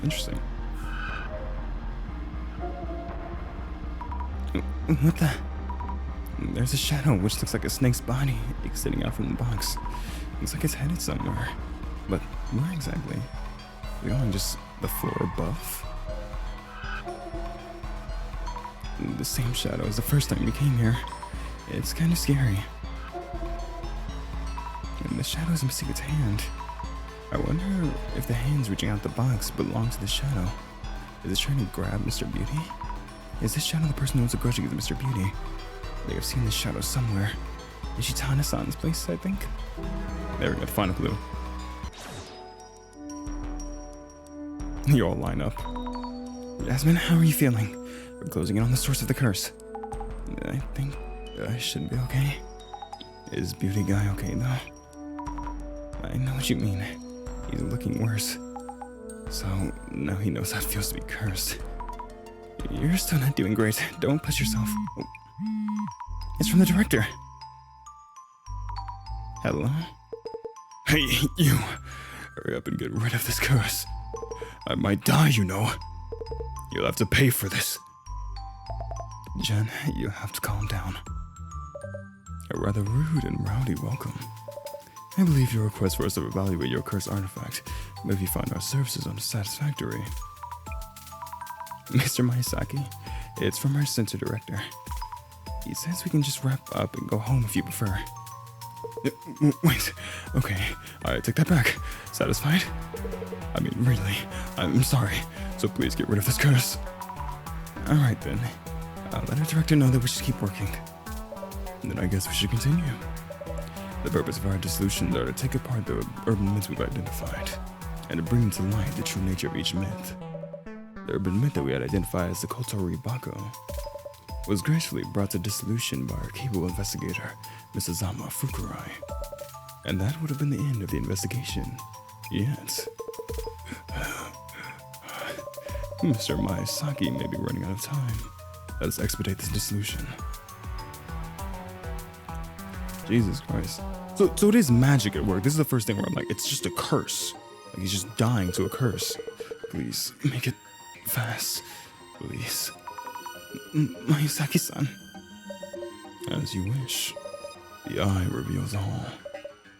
Interesting. What the? There's a shadow which looks like a snake's body extending out from the box. Looks like it's headed somewhere. But where exactly? Are we on just the floor above? The same shadow as the first time we came here. It's kind of scary. And the shadow is missing its hand. I wonder if the hands reaching out the box belong to the shadow. Is it trying to grab Mr. Beauty? Is this shadow the person who owns a grudge against Mr. Beauty? They have seen this shadow somewhere. Nishitani-san's place, I think? There we go, final clue. You all line up. Jasmine, how are you feeling? We're closing in on the source of the curse. I think I should be okay. Is Beauty Guy okay, though? I know what you mean. He's looking worse. So now he knows how it feels to be cursed. You're still not doing great. Don't push yourself. Oh. It's from the director. Hello? Hey, you! Hurry up and get rid of this curse. I might die, you know. You'll have to pay for this. Jen, you have to calm down. A rather rude and rowdy welcome. I believe your request for us to evaluate your cursed artifact, but if you find our services unsatisfactory. Mr. Miyazaki, it's from our center director. He says we can just wrap up and go home if you prefer. Wait, okay, I take that back. Satisfied? I mean, really, I'm sorry, so please get rid of this curse. Alright then, I'll let our director know that we should keep working. And then I guess we should continue. The purpose of our dissolutions are to take apart the urban myths we've identified, and to bring to light the true nature of each myth. The urban myth that we had identified as the Kotori Bako was gracefully brought to dissolution by our capable investigator, Miss Azami Fukurai. And that would have been the end of the investigation. Yet, Mr. Miyazaki may be running out of time. Let us expedite this dissolution. Jesus Christ. So it is magic at work. This is the first thing where I'm like, it's just a curse. Like he's just dying to a curse. Please, make it fast. Please. Miyazaki-san. As you wish. The eye reveals all.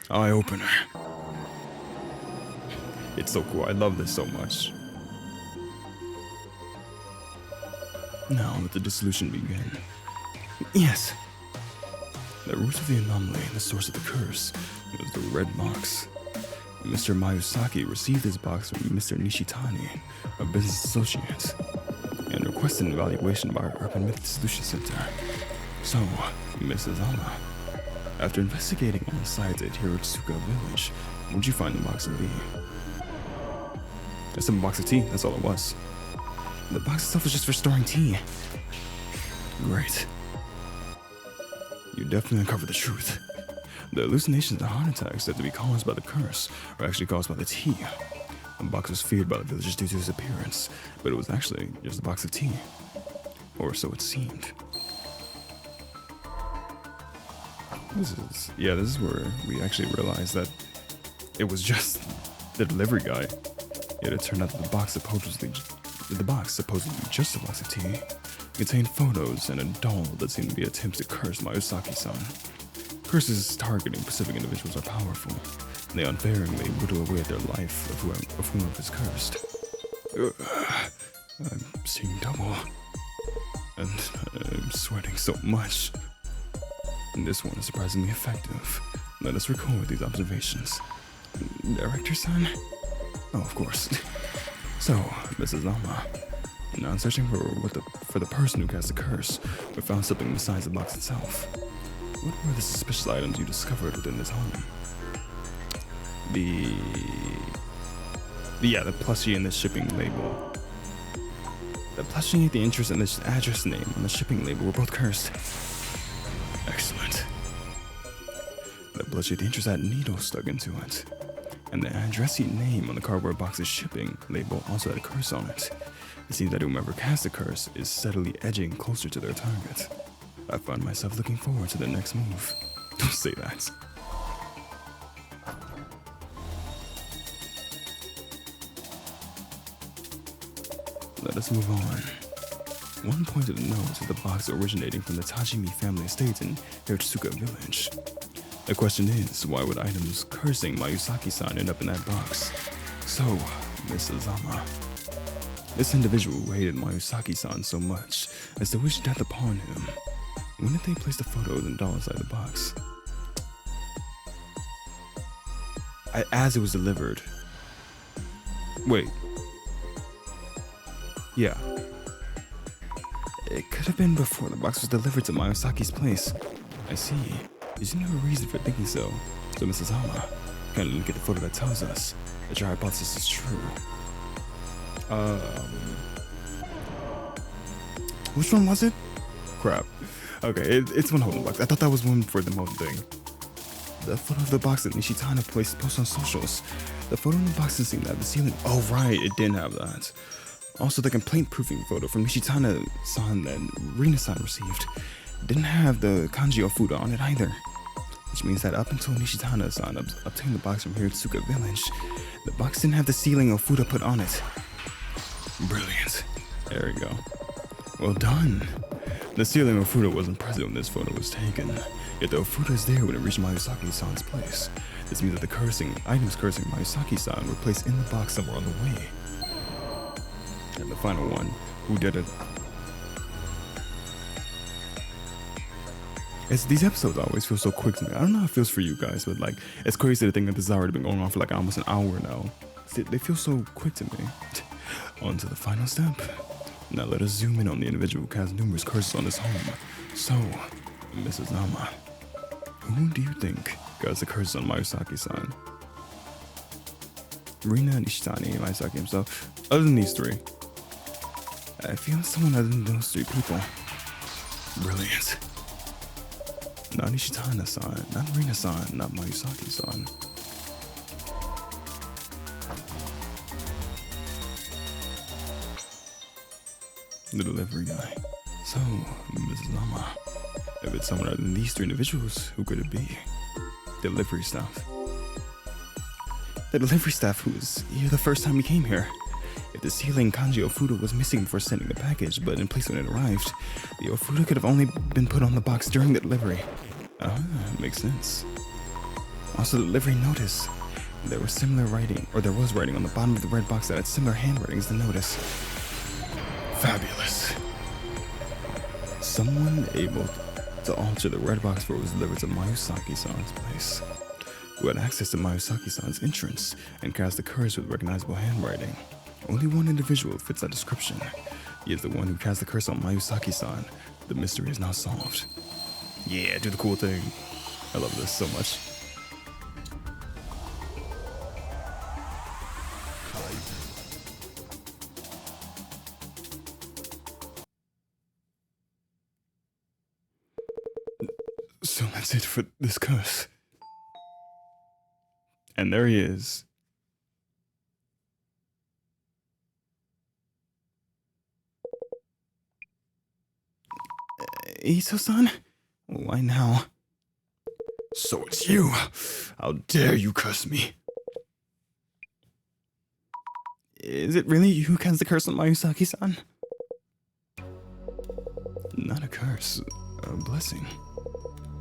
Eye opener. It's so cool. I love this so much. Now let the dissolution begin. Yes. The root of the anomaly and the source of the curse was the red box. Mr. Miyazaki received this box from Mr. Nishitani, a business associate, and requested an evaluation by our Urban Myth Dissolution Center. So, Mrs. Alma, after investigating on the site at Hirotsuka Village, what'd you find the box to be? Just a box of tea, that's all it was. The box itself was just for storing tea. Great. You definitely uncovered the truth. The hallucinations and heart attacks said to be caused by the curse are actually caused by the tea. The box was feared by the villagers due to its appearance, but it was actually just a box of tea. Or so it seemed. This is where we actually realized that it was just the delivery guy. Yet it turned out that the box supposedly just a box of tea contained photos and a doll that seemed to be attempts to curse Miyazaki-san. Curses targeting specific individuals are powerful, and they unfaringly whittle away at their life of whomever is cursed. I'm seeing double, and I'm sweating so much. And this one is surprisingly effective. Let us record these observations. Director-san? Oh, of course. So, Mrs. Lama, now in searching for the person who cast the curse, we found something besides the box itself. What were the suspicious items you discovered within this home? The plushie and the shipping label. The plushie, the interest, and the address name on the shipping label were both cursed. Excellent. The plushie, the interest had needles stuck into it. And the addressee name on the cardboard box's shipping label also had a curse on it. It seems that whomever cast the curse is steadily edging closer to their target. I find myself looking forward to their next move. Don't say that. Let us move on. One point of note is the box originating from the Tajimi family estate in Hirotsuka Village. The question is, why would items cursing Miyazaki-san end up in that box? So, Mrs. Zama, this individual who hated Miyazaki-san so much as to wish death upon him, when did they place the photos and doll inside the box? As it was delivered. Wait. Yeah. It could have been before the box was delivered to Miyazaki's place. I see. You seem to have a reason for thinking so. So, Mrs. Hama, kind of look at the photo that tells us that your hypothesis is true. Which one was it? Crap. Okay, it's one holding box. I thought that was one for the mode thing. The photo of the box that Nishitana posted on socials. The photo in the box doesn't seem to have the ceiling. Oh right, it didn't have that. Also, the complaint-proofing photo from Nishitana-san that Rina-san received didn't have the kanji Ofuda on it either. Which means that up until Nishitana-san obtained the box from Hiratsuka Village, the box didn't have the ceiling Ofuda put on it. Brilliant. There we go. Well done. The ceiling Ofuda wasn't present when this photo was taken, yet the Ofuda is there when it reached Mayusaki-san's place. This means that the items cursing Mayusaki-san were placed in the box somewhere on the way. And the final one, who did it? These episodes always feel so quick to me. I don't know how it feels for you guys, but like, it's crazy to think that this has already been going on for like almost an hour now. They feel so quick to me. On to the final step. Now let us zoom in on the individual who casts numerous curses on his home. So, Mrs. Nama, who do you think casts the curses on Mayusaki-san? Rina, Nishitani, Mayusaki himself. Other than these three, I feel someone other than those three people. Brilliant. Not Nishitana-san, not Rina-san, not Mayusaki-san. The delivery guy. So, Mrs. Nama, if it's someone other than these three individuals, who could it be? Delivery staff. The delivery staff who was here the first time we came here. If the ceiling kanji Ofuda was missing before sending the package, but in place when it arrived, the Ofuda could have only been put on the box during the delivery. Makes sense. Also, the delivery notice. There was writing on the bottom of the red box that had similar handwriting as the notice. Fabulous. Someone able to alter the red box before it was delivered to Mayusaki-san's place, who had access to Mayusaki-san's entrance and cast the curse with recognizable handwriting. Only one individual fits that description. He is the one who cast the curse on Mayusaki-san. The mystery is now solved. Yeah, do the cool thing. I love this so much. So that's it for this curse. And there he is. Ito-san? Why now? So it's you. How dare you curse me? Is it really you who cast the curse on Mayusaki-san? Not a curse, a blessing.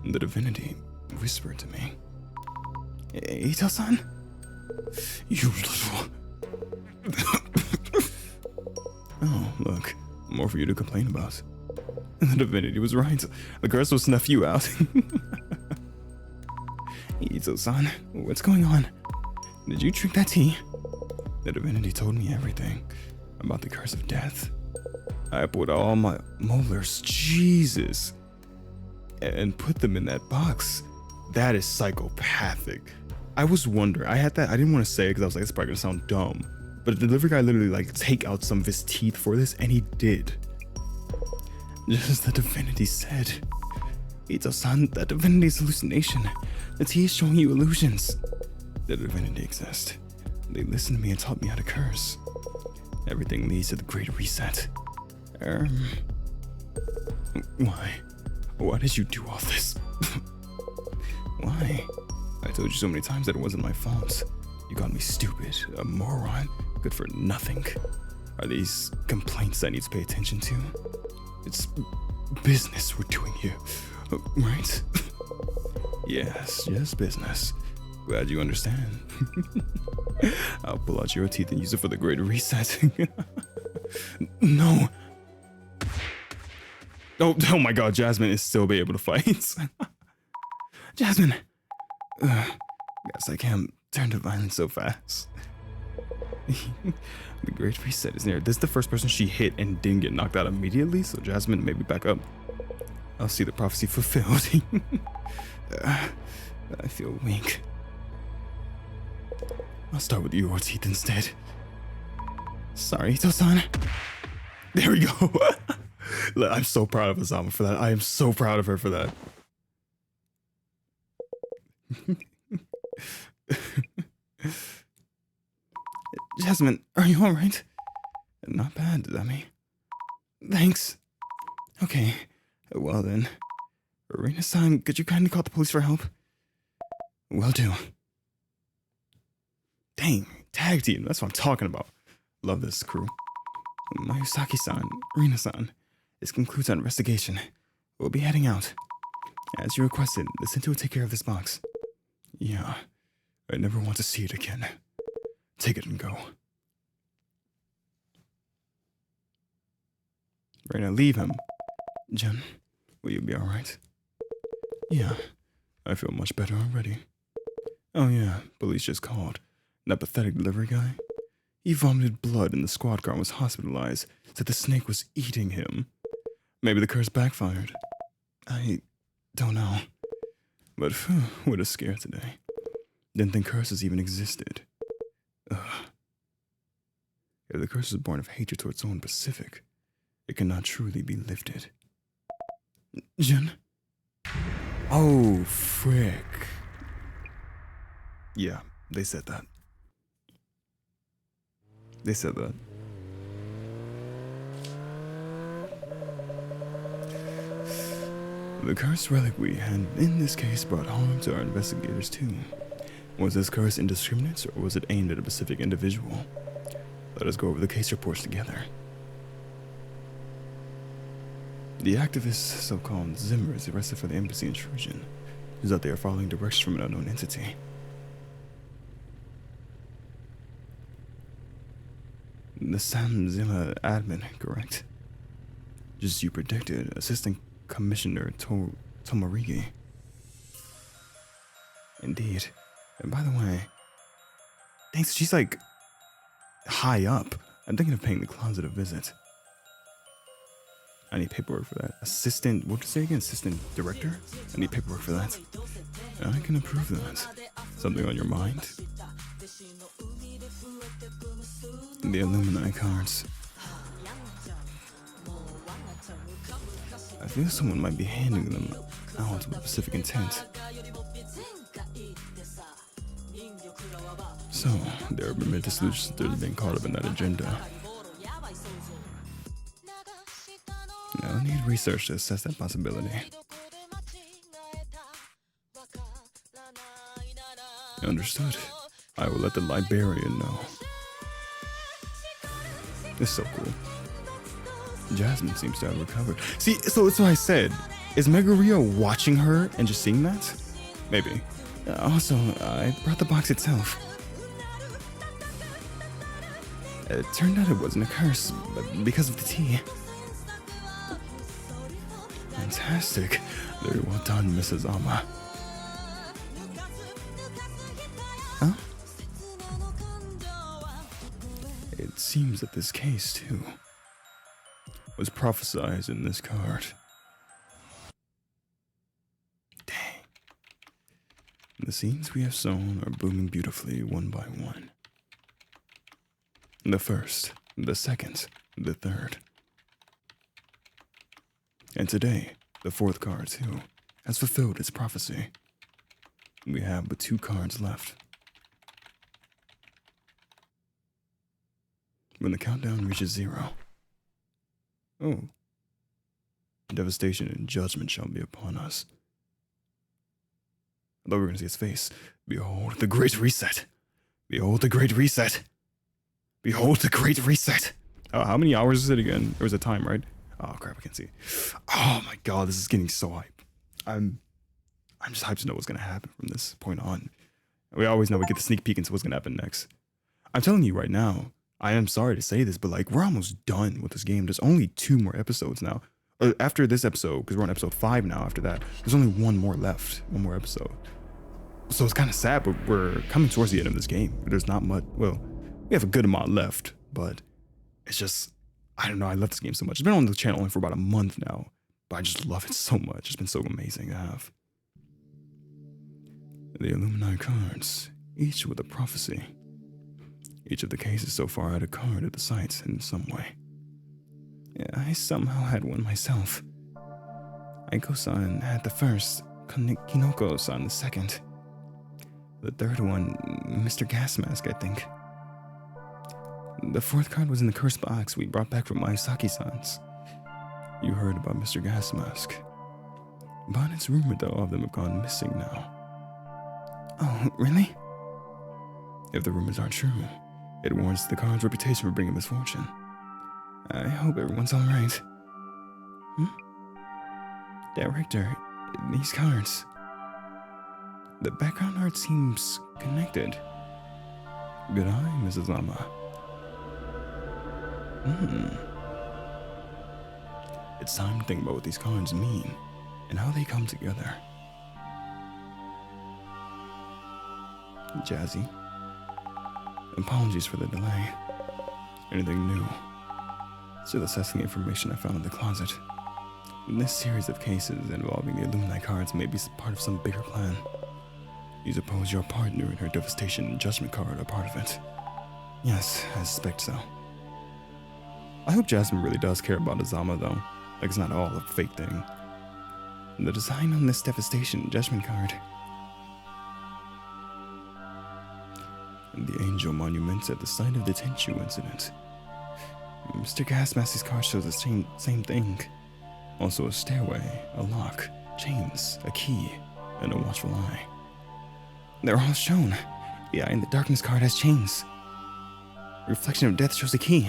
The divinity whispered to me. Ito-san? You little... Oh, look. More for you to complain about. The divinity was right. The curse will snuff you out. Ito-san, what's going on? Did you drink that tea? The divinity told me everything about the curse of death. I put all my molars, Jesus, and put them in that box. That is psychopathic. I was wondering, I didn't want to say it because I was like, it's probably gonna sound dumb. But the delivery guy literally like take out some of his teeth for this, and he did. Just as the divinity said. Ito-san, that divinity's hallucination. The tea is showing you illusions. The divinity exists. They listened to me and taught me how to curse. Everything leads to the Great Reset. Why? Why did you do all this? Why? I told you so many times that it wasn't my fault. You called me stupid, a moron, good for nothing. Are these complaints I need to pay attention to? It's business we're doing here, right? Yes, business. Glad you understand. I'll pull out your teeth and use it for the Great Reset. No. Oh my god, Jasmine is still be able to fight. Jasmine! Guess I can't turn to violence so fast. The Great Reset is near. This is the first person she hit and didn't get knocked out immediately, so Jasmine, maybe back up. I'll see the prophecy fulfilled. I feel weak. I'll start with your teeth instead. Sorry, Ito-san. There we go. I'm so proud of Azami for that. I am so proud of her for that. Jasmine, are you alright? Not bad, Azami. Thanks. Okay, well then. Arena-san, could you kindly call the police for help? Will do. Dang, tag team, that's what I'm talking about. Love this crew. Mayusaki-san, Arena-san, this concludes our investigation. We'll be heading out. As you requested, the Sento will take care of this box. Yeah, I never want to see it again. Take it and go. Reina, leave him. Jen, will you be alright? Yeah, I feel much better already. Oh yeah, police just called. That pathetic delivery guy? He vomited blood and the squad car and was hospitalized, said the snake was eating him. Maybe the curse backfired. I don't know. But phew, what a scare today. Didn't think curses even existed. Ugh. If the curse is born of hatred towards someone specific, it cannot truly be lifted. Jen? Oh, frick. Yeah, they said that. They said that. The cursed relic we had in this case brought harm to our investigators too. Was this curse indiscriminate or was it aimed at a specific individual? Let us go over the case reports together. The activist, so-called Zimmer, is arrested for the embassy intrusion. Is that they are following directions from an unknown entity. The Sam Zimmer admin, correct? Just as you predicted, Assistant Commissioner Tomorigi. Indeed. And by the way, thanks, she's like high up. I'm thinking of paying the closet a visit. I need paperwork for that. Assistant, what did you say again? Assistant Director? I need paperwork for that. I can approve that. Something on your mind? The Illuminati cards. I feel someone might be handing them out with a specific intent. So, there have been dissolutions that are being caught up in that agenda. I'll need research to assess that possibility. Understood. I will let the librarian know. This is so cool. Jasmine seems to have recovered. See, so that's what I said. Is Megaria watching her and just seeing that? Maybe. Also, I brought the box itself. It turned out it wasn't a curse, but because of the tea. Fantastic. Very well done, Mrs. Ama. Huh? It seems that this case, too, was prophesized in this card. Dang. The scenes we have sown are blooming beautifully one by one. The first, the second, the third. And today, the fourth card, too, has fulfilled its prophecy. We have but 2 cards left. When the countdown reaches 0, oh, devastation and judgment shall be upon us. I thought we were going to see his face. Behold the Great Reset. Behold the Great Reset. Behold the Great Reset. Oh, how many hours is it again? There was a time, right? Oh crap, I can't see. Oh my god, this is getting so hype. I'm just hyped to know what's gonna happen from this point on. We always know we get the sneak peek into what's gonna happen next. I'm telling you right now, I am sorry to say this, but like we're almost done with this game. There's only 2 more episodes now. After this episode, because we're on episode 5 now after that, there's only 1 more left. 1 more episode. So it's kind of sad, but we're coming towards the end of this game. There's not much, well, we have a good amount left, but it's just, I don't know, I love this game so much. It's been on the channel only for about a month now, but I just love it so much. It's been so amazing to have. The Illuminati cards, each with a prophecy. Each of the cases so far had a card at the sites in some way. Yeah, I somehow had one myself. Aiko-san had the first, Kinoko-san the second. The third one, Mr. Gas Mask, I think. The fourth card was in the cursed box we brought back from Maisaki-san's. You heard about Mr. Gas Mask. But it's rumored that all of them have gone missing now. Oh, really? If the rumors aren't true, it warrants the card's reputation for bringing misfortune. I hope everyone's alright. Director, these cards. The background art seems connected. Good eye, Mrs. Lama. It's time to think about what these cards mean and how they come together. Jazzy. Apologies for the delay. Anything new? Still assessing the information I found in the closet. This series of cases involving the Illuminati cards may be part of some bigger plan. You suppose your partner and her devastation and judgment card are part of it? Yes, I suspect so. I hope Jasmine really does care about Azama though, like it's not all a fake thing. The design on this devastation judgment card. The angel monuments at the site of the Tenchu incident. Mr. Gasmask's card shows the same thing. Also a stairway, a lock, chains, a key, and a watchful eye. They're all shown. The eye in the darkness card has chains. Reflection of death shows a key.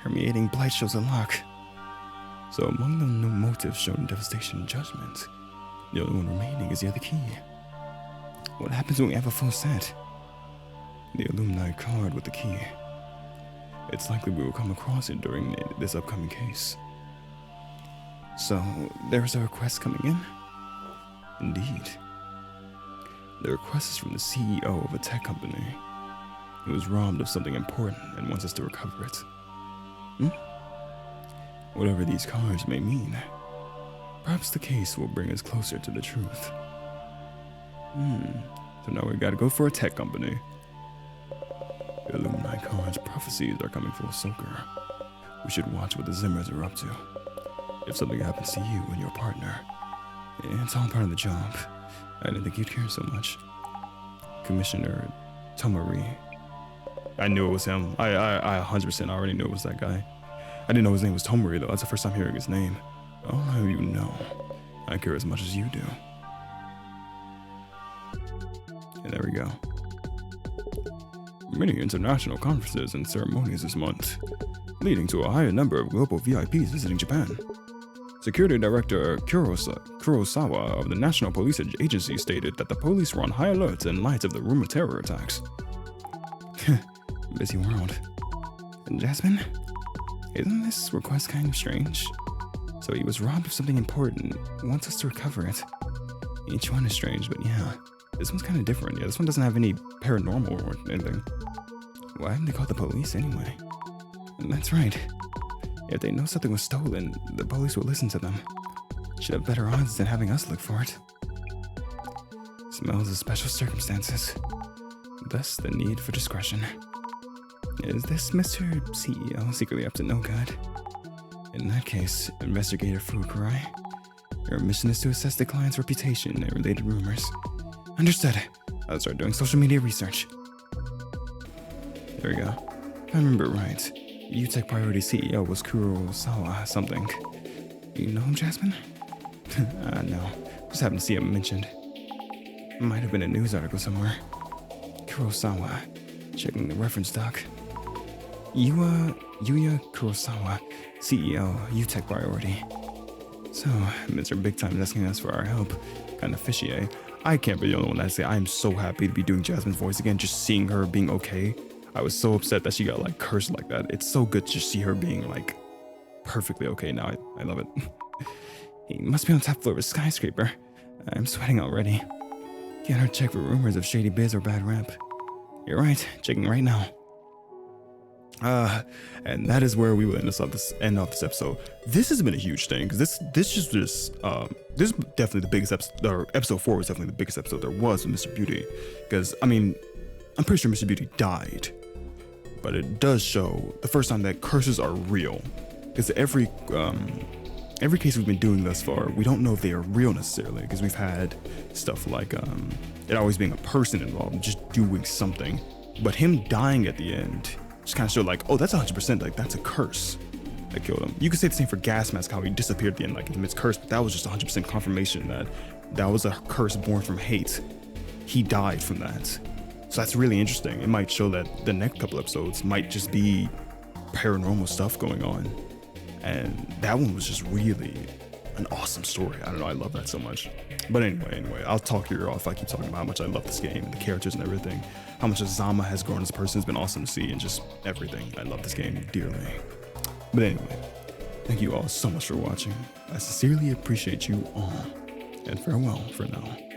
Permeating blight shows a lock. So among the no motives shown in devastation and judgment, the only one remaining is the other key. What happens when we have a full set? The Illuminati card with the key. It's likely we will come across it during this upcoming case. So, there's a request coming in? Indeed. The request is from the CEO of a tech company. He was robbed of something important and wants us to recover it. Whatever these cards may mean, perhaps the case will bring us closer to the truth. So now we gotta go for a tech company. The Illuminati cards' prophecies are coming full circle. We should watch what the Zimmers are up to. If something happens to you and your partner, it's all part of the job. I didn't think you'd care so much. Commissioner Tomori. I knew it was him. I 100% already knew it was that guy. I didn't know his name was Tomori though. That's the first time hearing his name. Oh, how you know. I care as much as you do. And there we go. Many international conferences and ceremonies this month, leading to a higher number of global VIPs visiting Japan. Security Director Kurosawa of the National Police Agency stated that the police were on high alert in light of the rumored terror attacks. Busy world. And Jasmine? Isn't this request kind of strange? So he was robbed of something important, wants us to recover it. Each one is strange, but yeah. This one's kind of different. Yeah, this one doesn't have any paranormal or anything. Why haven't they called the police anyway? And that's right. If they know something was stolen, the police will listen to them. Should have better odds than having us look for it. Smells of special circumstances. Thus the need for discretion. Is this Mr. CEO secretly up to no good? In that case, Investigator Fukurai, your mission is to assess the client's reputation and related rumors. Understood. I'll start doing social media research. There we go. If I remember right, UTech Priority CEO was Kurosawa something. You know him, Jasmine? No. Just happened to see him mentioned. Might have been a news article somewhere. Kurosawa. Checking the reference doc. Yuya Kurosawa, CEO, UTech Priority. So, Mr. Big Time is asking us for our help. Kinda fishy, eh? I can't be the only one that say I am so happy to be doing Jasmine's voice again, just seeing her being okay. I was so upset that she got like cursed like that. It's so good to see her being like perfectly okay now. I love it. He must be on top floor of a skyscraper. I'm sweating already. Get her check for rumors of shady biz or bad rep. You're right, checking right now. And that is where we will end off this episode. This has been a huge thing because this is definitely the biggest episode. Or episode 4 was definitely the biggest episode there was with Mr. Beauty. Because I mean, I'm pretty sure Mr. Beauty died, but it does show the first time that curses are real. Because every every case we've been doing thus far, we don't know if they are real necessarily, because we've had stuff like it always being a person involved, just doing something. But him dying at the end just kind of showed like, oh, that's 100%, like that's a curse that killed him. You could say the same for Gas Mask, how he disappeared at the end, like it's cursed, but that was just 100% confirmation that that was a curse born from hate. He died from that. So that's really interesting. It might show that the next couple episodes might just be paranormal stuff going on. And that one was just really an awesome story. I don't know, I love that so much. But anyway, I'll talk your ear off if I keep talking about how much I love this game and the characters and everything. How much Azami has grown as a person has been awesome to see, and just everything. I love this game dearly. But anyway, thank you all so much for watching. I sincerely appreciate you all. And farewell for now.